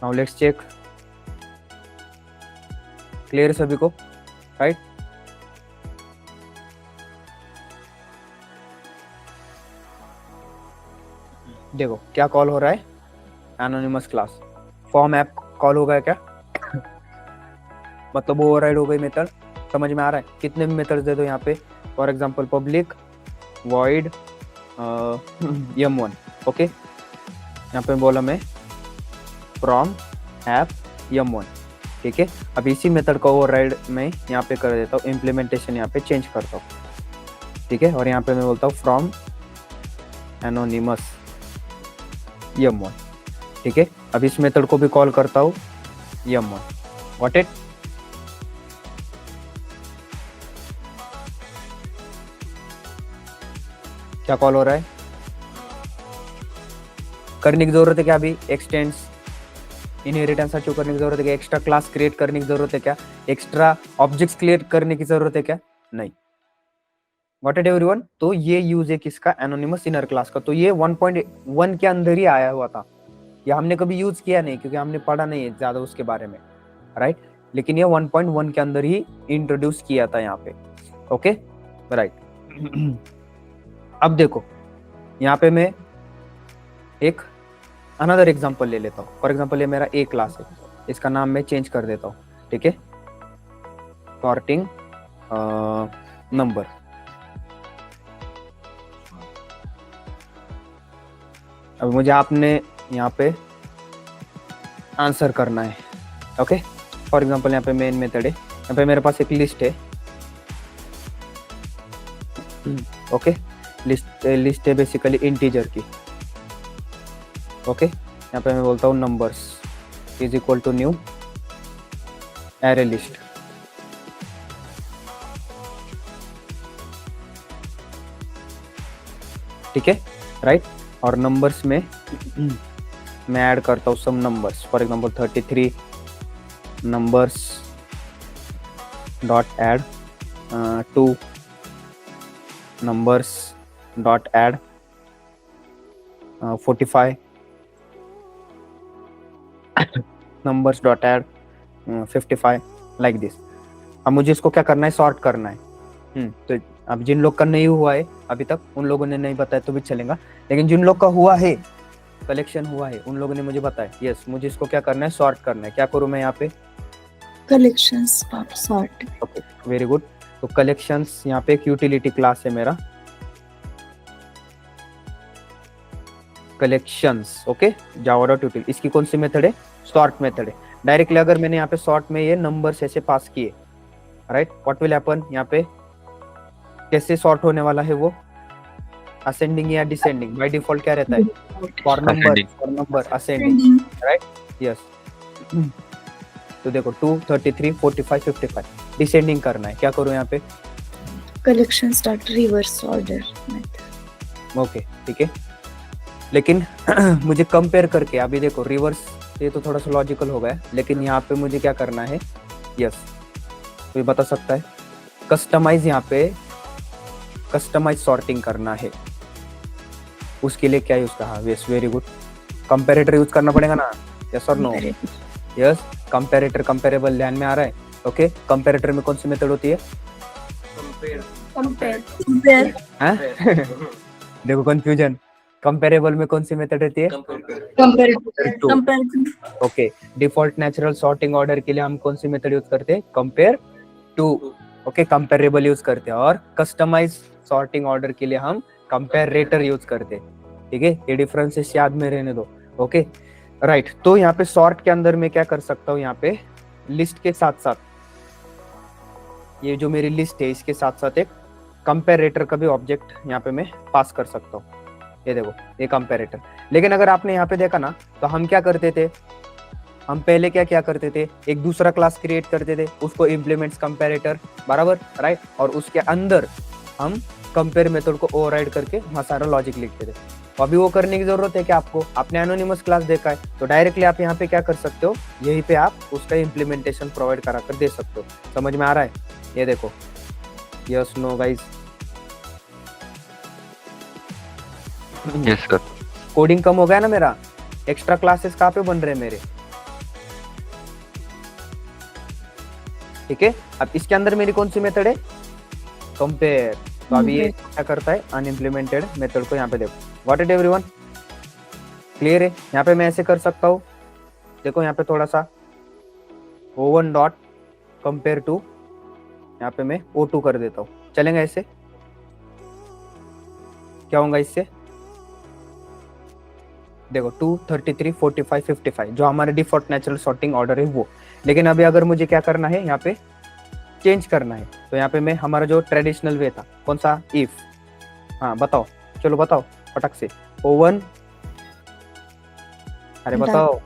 Now let's check, clear है सभी को, राइट? देखो क्या कॉल हो रहा है, anonymous class. Form app call हो गया क्या? मतलब ओवरराइड हो गई मेथड, समझ में आ रहा है? कितने भी मेथड्स दे दो यहाँ पे, for example public void m1, okay, यहाँ पे बोला मैं फ्रॉम ऐप m1, ठीक है। अब इसी मेथड का ओवरराइड मैं यहाँ पे कर देता हूँ, इम्प्लीमेंटेशन यहाँ पे चेंज करता हूँ, ठीक है। और यहाँ पे मैं बोलता हूँ फ्रॉम एनोनिमस m1, ठीक है। अब इस मेथड को भी कॉल करता हूँ m1, गॉट इट। क्या कॉल हो रहा है? करने की जरूरत है क्या? अभी एक्सटेंड्स इनहेरिटेंस अचीव करने की जरूरत है क्या? एक्स्ट्रा क्लास क्रिएट करने की जरूरत है क्या? एक्स्ट्रा ऑब्जेक्ट्स क्रिएट करने की जरूरत है क्या? नहीं। Got it everyone? तो ये यूज है किसका? एनोनिमस इनर क्लास का। तो ये 1.1 के अंदर ही आया हुआ था, ये हमने कभी यूज किया नहीं क्योंकि हमने पढ़ा नहीं है ज्यादा उसके बारे में, राइट। लेकिन ये 1.1 के अंदर ही इंट्रोड्यूस किया था यहाँ पे, ओके, राइट। अब देखो यहाँ पे मैं एक अनदर एग्जांपल ले लेता हूँ। फॉर एग्जांपल ये मेरा ए क्लास है, इसका नाम मैं चेंज कर देता हूँ, ठीक है, सॉर्टिंग नंबर। अब मुझे आपने यहाँ पे आंसर करना है, ओके। फॉर एग्जांपल यहाँ पे मेन मेथड है, यहाँ पे मेरे पास एक लिस्ट है, ओके। लिस्ट है बेसिकली इंटीजर की, ओके। यहाँ पे मैं बोलता हूँ numbers is equal to new array list, ठीक है, राइट। और नंबर्स में मैं ऐड करता हूँ some numbers, for example 33 numbers dot add 2 numbers dot add 45 numbers dot add 55 like this। अब मुझे इसको क्या करना है? सॉर्ट करना है। तो अब जिन लोग का नहीं हुआ है अभी तक, उन लोगों ने नहीं बताया तो भी चलेगा, लेकिन जिन लोग का हुआ है, कलेक्शन हुआ है, उन लोगों ने मुझे बताया यस मुझे इसको क्या करना है? सॉर्ट करना है। क्या करूँ मैं यहाँ पे? Collections dot sort. Okay, very good. तो कलेक्शंस यहाँ पे एक यूटिलिटी क्लास है मेरा, कलेक्शंस, ओके, जावा डॉट यूटिल। इसकी कौन सी मेथड है? सॉर्ट मेथड है। डायरेक्टली अगर मैंने यहाँ पे सॉर्ट में ये नंबर्स ऐसे पास किए, राइट, व्हाट विल हैपन? यहाँ पे कैसे सॉर्ट होने वाला है वो? असेंडिंग या डिसेंडिंग? बाय डिफॉल्ट क्या रहता है? For number ascending, right, yes. तो देखो 2 33 45 55 डिसेंडिंग करना है। क्या करूँ यहाँ पे? Collections dot reverse order method, okay, ठीक है। लेकिन मुझे कंपेयर करके, अभी देखो रिवर्स, ये तो थोड़ा सा लॉजिकल हो गया, लेकिन यहाँ पे मुझे क्या करना है? यस, तो ये बता सकता है कस्टमाइज, यहाँ पे कस्टमाइज सॉर्टिंग करना है, उसके लिए क्या यूज कहा? Yes, very good. Comparator use करना पड़ेगा ना, यस और नो? यस, कंपैरेटर, कंपेरेबल ध्यान में आ रहा है, ओके। कंपैरेटर में कौन सी मेथड होती है? कंपेयर। देखो कंफ्यूजन, कंपेरेबल में कौन सी मेथड रहती है? Compare. Okay, default natural sorting order के लिए हम कौन सी मेथड यूज करते हैं? Compare to, okay, comparable use करते हैं। और कस्टमाइज सॉर्टिंग ऑर्डर के लिए हम कंपेरेटर यूज करते हैं, ठीक है। ये डिफरेंसेस याद में रहने दो, ओके, राइट। तो यहाँ पे सॉर्ट के अंदर मैं क्या कर सकता हूँ? यहाँ पे लिस्ट के साथ साथ, ये जो मेरी लिस्ट है इसके साथ साथ एक कंपेरेटर का भी ऑब्जेक्ट यहाँ पे मैं पास कर सकता हूँ। ये देखो, ये कंपेरेटर। लेकिन अगर आपने यहाँ पे देखा ना, तो हम क्या करते थे? हम पहले क्या करते थे? एक दूसरा क्लास क्रिएट करते थे, उसको इम्प्लीमेंट्स कंपेरेटर, बराबर, राइट, और उसके अंदर हम कंपेयर मेथड को ओवरराइड करके वहाँ सारा लॉजिक लिखते थे। तो अभी वो करने की जरूरत है क्या आपको? आपने एनोनिमस क्लास देखा है, तो डायरेक्टली आप यहाँ पे क्या कर सकते हो? यहीं पे आप उसका इम्प्लीमेंटेशन प्रोवाइड करा कर दे सकते हो। समझ में आ रहा है? ये देखो, yes no guys? Yes sir. Coding कम हो गया ना मेरा? एक्स्ट्रा क्लासेस कहाँ पे बन रहे हैं मेरे? ठीक है। अब इसके अंदर मेरी कौन सी मेथड है? कंपेयर। तो अभी ये क्या करता है? अनइम्प्लीमेंटेड मेथड को यहाँ पे देखो। What it everyone? क्लियर है? यहाँ पे मैं ऐसे कर सकता हूँ, देखो यहाँ पे थोड़ा सा O1 डॉट कंपेयर टू, यहाँ पे मैं O2 कर देता हूँ, चलेगा ऐसे? क्या होगा इससे? देखो 2 33 45 55 जो हमारे डिफॉल्ट नेचुरल सॉर्टिंग ऑर्डर है वो। लेकिन अभी अगर मुझे क्या करना है? यहाँ पे चेंज करना है, तो यहाँ पे मैं हमारा जो ट्रेडिशनल वे था, कौन सा? इफ। हाँ बताओ, चलो बताओ फटक से। O1 अरे बताओ।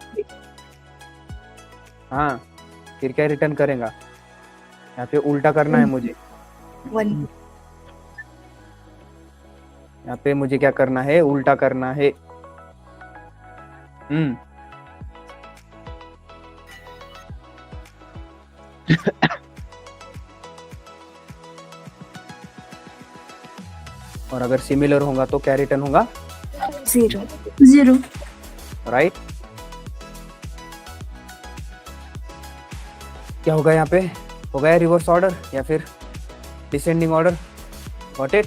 हाँ, फिर क्या रिटर्न करेगा? यहाँ पे उल्टा करना है मुझे। 1. यहाँ पे मुझे क्या करना है? उल्टा करना है। और अगर सिमिलर होगा तो क्या रिटर्न होगा? 0. 0. राइट। क्या होगा यहाँ पे? हो गया रिवर्स ऑर्डर या फिर डिसेंडिंग ऑर्डर? Got it?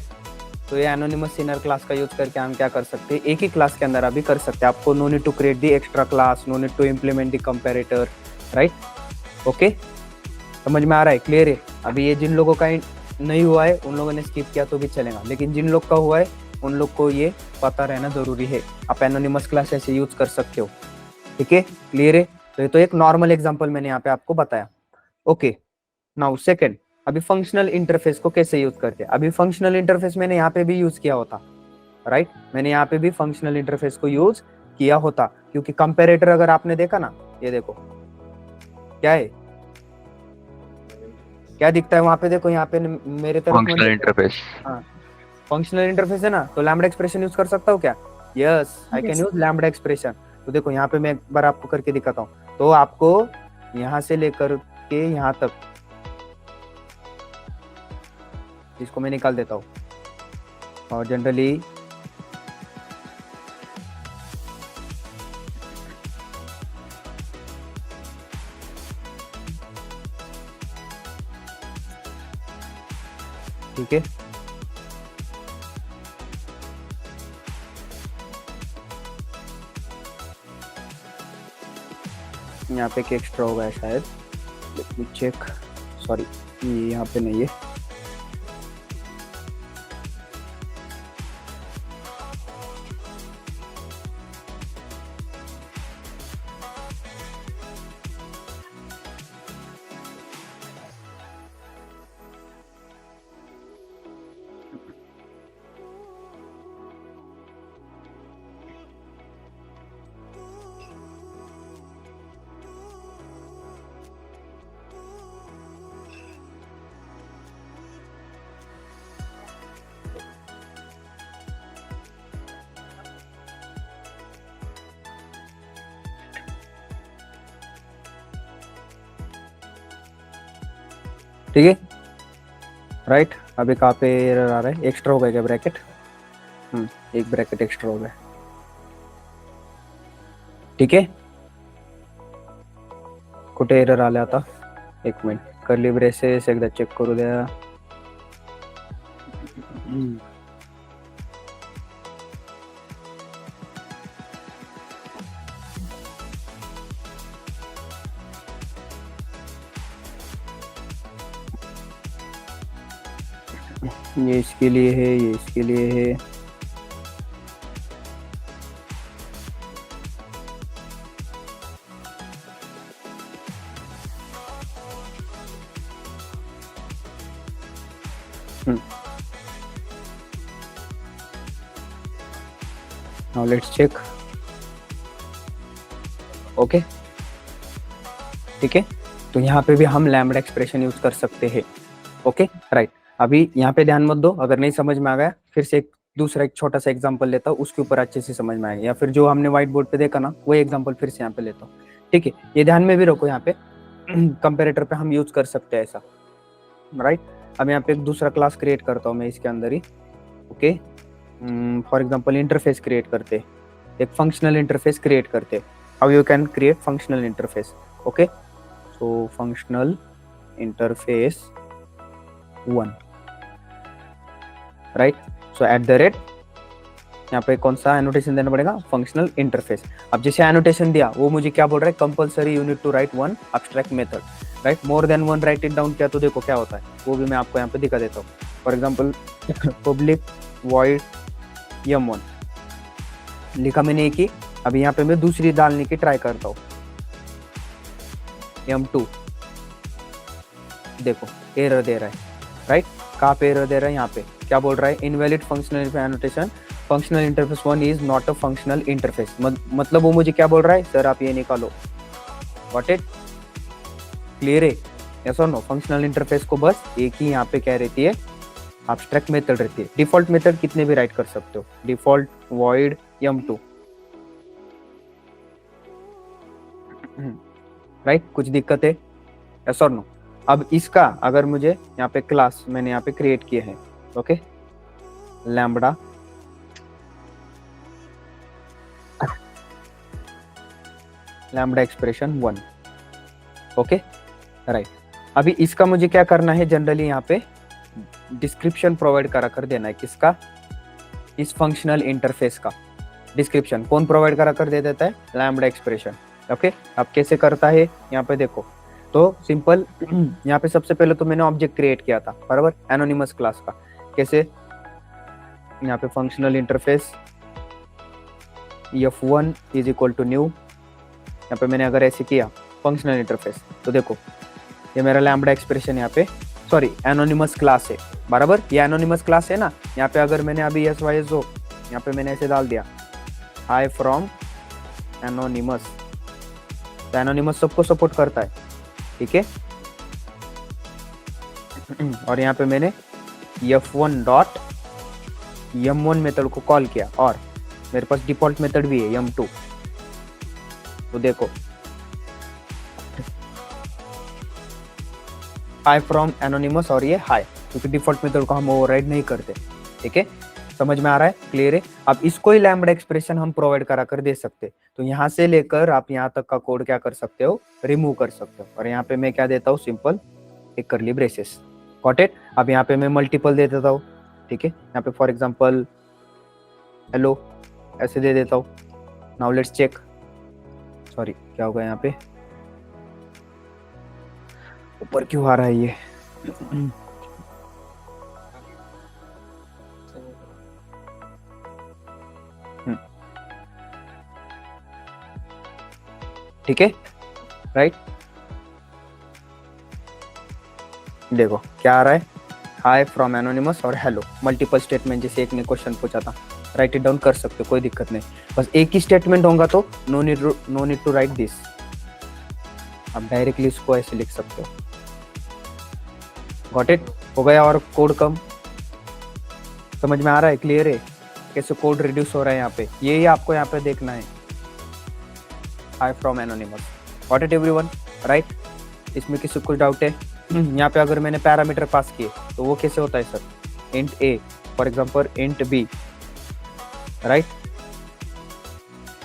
तो ये एनोनिमस इनर क्लास का यूज करके हम क्या कर सकते हैं? एक ही क्लास के अंदर अभी कर सकते हैं। आपको no need to create the extra class, no need to implement the comparator, right? Okay, समझ में आ रहा है? क्लियर है? अभी ये जिन लोगों का नहीं हुआ है उन लोगों ने स्किप किया तो भी चलेगा, लेकिन जिन लोग का हुआ है उन लोग को ये पता रहना जरूरी है। आप एनोनिमस क्लास ऐसे यूज कर सकते हो, ठीक है? क्लियर है? तो ये तो एक नॉर्मल एग्जांपल मैंने यहाँ पे आपको बताया। ओके, नाउ सेकंड, अभी फंक्शनल इंटरफेस को कैसे यूज करते हैं? अभी फंक्शनल इंटरफेस मैंने यहाँ पे भी यूज किया होता, राइट? मैंने यहाँ पे भी फंक्शनल इंटरफेस को यूज किया होता, क्योंकि कंपैरेटर अगर आपने देखा ना, ये देखो क्या है, क्या दिखता है वहां पे? देखो यहाँ पे मेरे तरफ फंक्शनल इंटरफेस। हाँ, फंक्शनल इंटरफेस है ना, तो लैम्बडा एक्सप्रेशन यूज कर सकता हूँ क्या? Yes, I can use lambda expression. तो देखो यहाँ पे मैं एक बार आपको करके दिखाता हूँ। तो आपको यहाँ से लेकर के यहाँ तक, इसको मैं निकाल देता हूँ, और जनरली ठीक है, यहाँ पे एक एक्स्ट्रा होगा है शायद, लेट मी चेक, सॉरी ये यहाँ पे नहीं है। ठीक है, राइट? अभी कहाँ पे एरर आ रहा है? एक्स्ट्रा हो गया क्या ब्रैकेट? एक ब्रैकेट एक्स्ट्रा हो गया, ठीक है? कुठे एरर आला आता? एक मिनिट, कर्ली ब्रेसेस एकदा चेक करू द्या। ये इसके लिए है, ये इसके लिए है। Now let's check. ओके, ठीक है? तो यहाँ पे भी हम लैम्बडा एक्सप्रेशन यूज कर सकते हैं। Okay, right. अभी यहाँ पे ध्यान मत दो, अगर नहीं समझ में आ गया फिर से एक दूसरा एक छोटा सा एग्जांपल लेता हूँ, उसके ऊपर अच्छे से समझ में आएगा, या फिर जो हमने व्हाइट बोर्ड पे देखा ना वही एग्जांपल फिर से यहाँ पे लेता हूँ, ठीक है? ये ध्यान में भी रखो, यहाँ पे कंपैरेटर पे हम यूज कर सकते हैं ऐसा, राइट? अब यहाँ पे एक दूसरा क्लास क्रिएट करता हूँ मैं इसके अंदर ही। Okay, for example interface create करते, एक फंक्शनल इंटरफेस क्रिएट करते। How you can create functional interface? Okay, so functional interface 1, right? So at the rate, यहाँ पे कौन सा एनोटेशन देना पड़ेगा? Functional interface. अब जैसे एनोटेशन दिया वो मुझे क्या बोल रहा है? Compulsory you need to write one abstract method, right? More than one write it down किया तो देखो क्या होता है, वो भी मैं आपको यहाँ पे दिखा देता हूँ। For example public void m1 लिखा मैंने एक ही, अभी यहाँ पे मैं दूसरी डालने की ट्राई करता हूँ, m2, देखो एरर दे रहा है, राइट? कहाँ पे एरर दे रहा है? यहाँ पे क्या बोल रहा है? Invalid functional annotation functional interface 1 is not a functional interface. मतलब वो मुझे क्या बोल रहा है, सर आप ये निकालो, व्हाट इट, क्लियर है, यस और नो। फंक्शनल इंटरफेस को बस एक ही यहाँ पे क्या रहती है, एब्स्ट्रैक्ट मेथड रहती है। डिफॉल्ट मेथड कितने भी राइट कर सकते हो, डिफॉल्ट वॉइड m2, राइट, कुछ दिक्कत है, यस और नो। अब इसका अगर मुझे यहाँ पे क्लास मैंने यहाँ पे क्रिएट किए हैं, okay, lambda expression 1, okay, right. अभी इसका मुझे क्या करना है, जनरली यहाँ पे डिस्क्रिप्शन प्रोवाइड करा कर देना है, किसका, इस फंक्शनल इंटरफेस का डिस्क्रिप्शन कौन प्रोवाइड करा कर दे देता है, लैम्बडा एक्सप्रेशन, ओके। अब कैसे करता है यहाँ पे देखो, तो सिंपल यहाँ पे सबसे पहले तो मैंने ऑब्जेक्ट क्रिएट किया था, बराबर, एनोनिमस क्लास का। कैसे, यहाँ पे functional interface f1 is equal to new, यहाँ पे मैंने अगर ऐसे किया फंक्शनल इंटरफेस, तो देखो ये मेरा लैम्बडा एक्सप्रेशन यहाँ पे, सॉरी एनोनिमस क्लास है, बराबर, ये एनोनिमस क्लास है ना। यहाँ पे अगर मैंने अभी SYSO यहाँ पे मैंने ऐसे डाल दिया, हाई फ्रॉम एनोनिमस, तो एनोनिमस सबको सपोर्ट करता है, ठीक है। और यहाँ पे मैंने f1 डॉट m1 मेथड को कॉल किया, और मेरे पास डिफॉल्ट मेथड भी है m2, तो देखो हाई फ्रॉम एनोनिमस, और ये हाई, क्योंकि डिफॉल्ट मेथड को हम ओवरराइड नहीं करते, ठीक है, समझ में आ रहा है, क्लियर है। अब इसको ही लैम्बडा एक्सप्रेशन हम प्रोवाइड करा कर दे सकते, तो यहाँ से लेकर आप यहाँ तक का कोड क्या कर सकते हो, रिमूव कर सकते हो। और यहाँ पे मैं क्या देता हूँ, सिंपल एक करली ब्रेसेस, गॉट इट। अब यहाँ पे मैं मल्टीपल दे देता हूँ, ठीक है, यहाँ पे फॉर एग्जांपल हेलो ऐसे दे देता हूँ। नाउ लेट्स चेक, सॉरी क्या होगा यहाँ पे, ऊपर क्यों आ रहा है ये, ठीक है, राइट। देखो क्या आ रहा है, हाई फ्रॉम एनोनिमस और हेलो, मल्टीपल स्टेटमेंट, जैसे एक ने क्वेश्चन पूछा था, राइट इट डाउन कर सकते हो, कोई दिक्कत नहीं। बस एक ही स्टेटमेंट होगा तो no need to write this, आप डायरेक्टली इसको ऐसे लिख सकते हो, गॉट इट, हो गया। और कोड कम, समझ में आ रहा है, क्लियर है, कैसे कोड रिड्यूस हो रहा है यहाँ पे, ये आपको यहाँ पे देखना है, high from anonymous, got it everyone, right. इसमें किसी को डाउट है, यहाँ पे अगर मैंने पैरामीटर पास किए तो वो कैसे होता है sir, int a for example int b, right,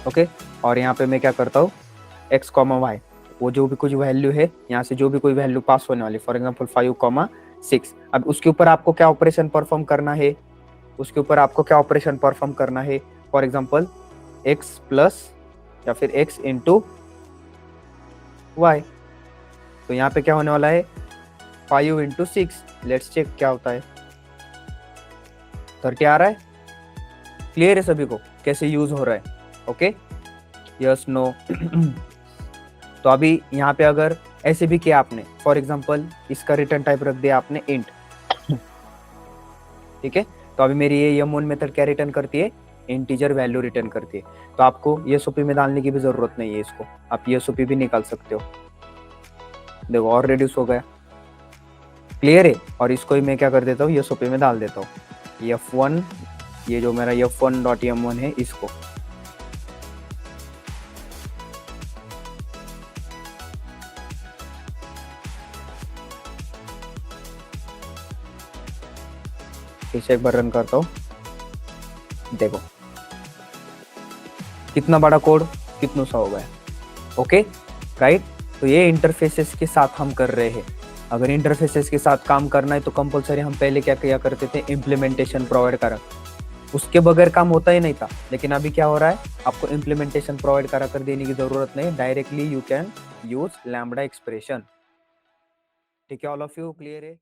okay. और यहाँ पे मैं क्या करता हूँ, x, y, वो जो भी कुछ वैल्यू है, यहाँ से जो भी कोई वैल्यू पास होने वाली, फॉर एग्जांपल 5, 6, अब उसके ऊपर आपको क्या ऑपरेशन परफॉर्म करना है, उसके ऊपर आपको क्या ऑपरेशन परफॉर्म करना है, फॉर एग्जांपल x प्लस या फिर x इंटू y, तो यहाँ पे क्या होने वाला है, 5 इंटू 6, लेट्स चेक क्या होता है, 30 आ रहा है, क्लियर है सभी को कैसे यूज हो रहा है, ओके, यस नो। तो अभी यहाँ पे अगर ऐसे भी किया आपने, फॉर एग्जांपल इसका रिटर्न टाइप रख दिया आपने इंट, ठीक है, तो अभी मेरी ये m1 मेथड क्या रिटर्न करती है, इंटीजर वैल्यू रिटर्न करती है, तो आपको ESOP में डालने की भी जरूरत नहीं है, इसको आप ESOP भी निकाल सकते हो, देखो और रिड्यूस हो गया, क्लियर है। और इसको ही मैं क्या कर देता हूँ, ESOP में डाल देता हूँ, f1, ये जो मेरा f1.m1 है, इसको इसे एक बार रन करता हूँ, देखो कितना बड़ा कोड कितना सा हो गया, ओके, राइट। तो ये इंटरफेसेस के साथ हम कर रहे हैं। अगर इंटरफेसेस के साथ काम करना है तो कंपलसरी हम पहले क्या किया करते थे, इम्प्लीमेंटेशन प्रोवाइड करा, उसके बगैर काम होता ही नहीं था। लेकिन अभी क्या हो रहा है, आपको इम्प्लीमेंटेशन प्रोवाइड करा कर देने की जरूरत नहीं, directly you can use lambda expression, ठीक है, ऑल ऑफ यू क्लियर है।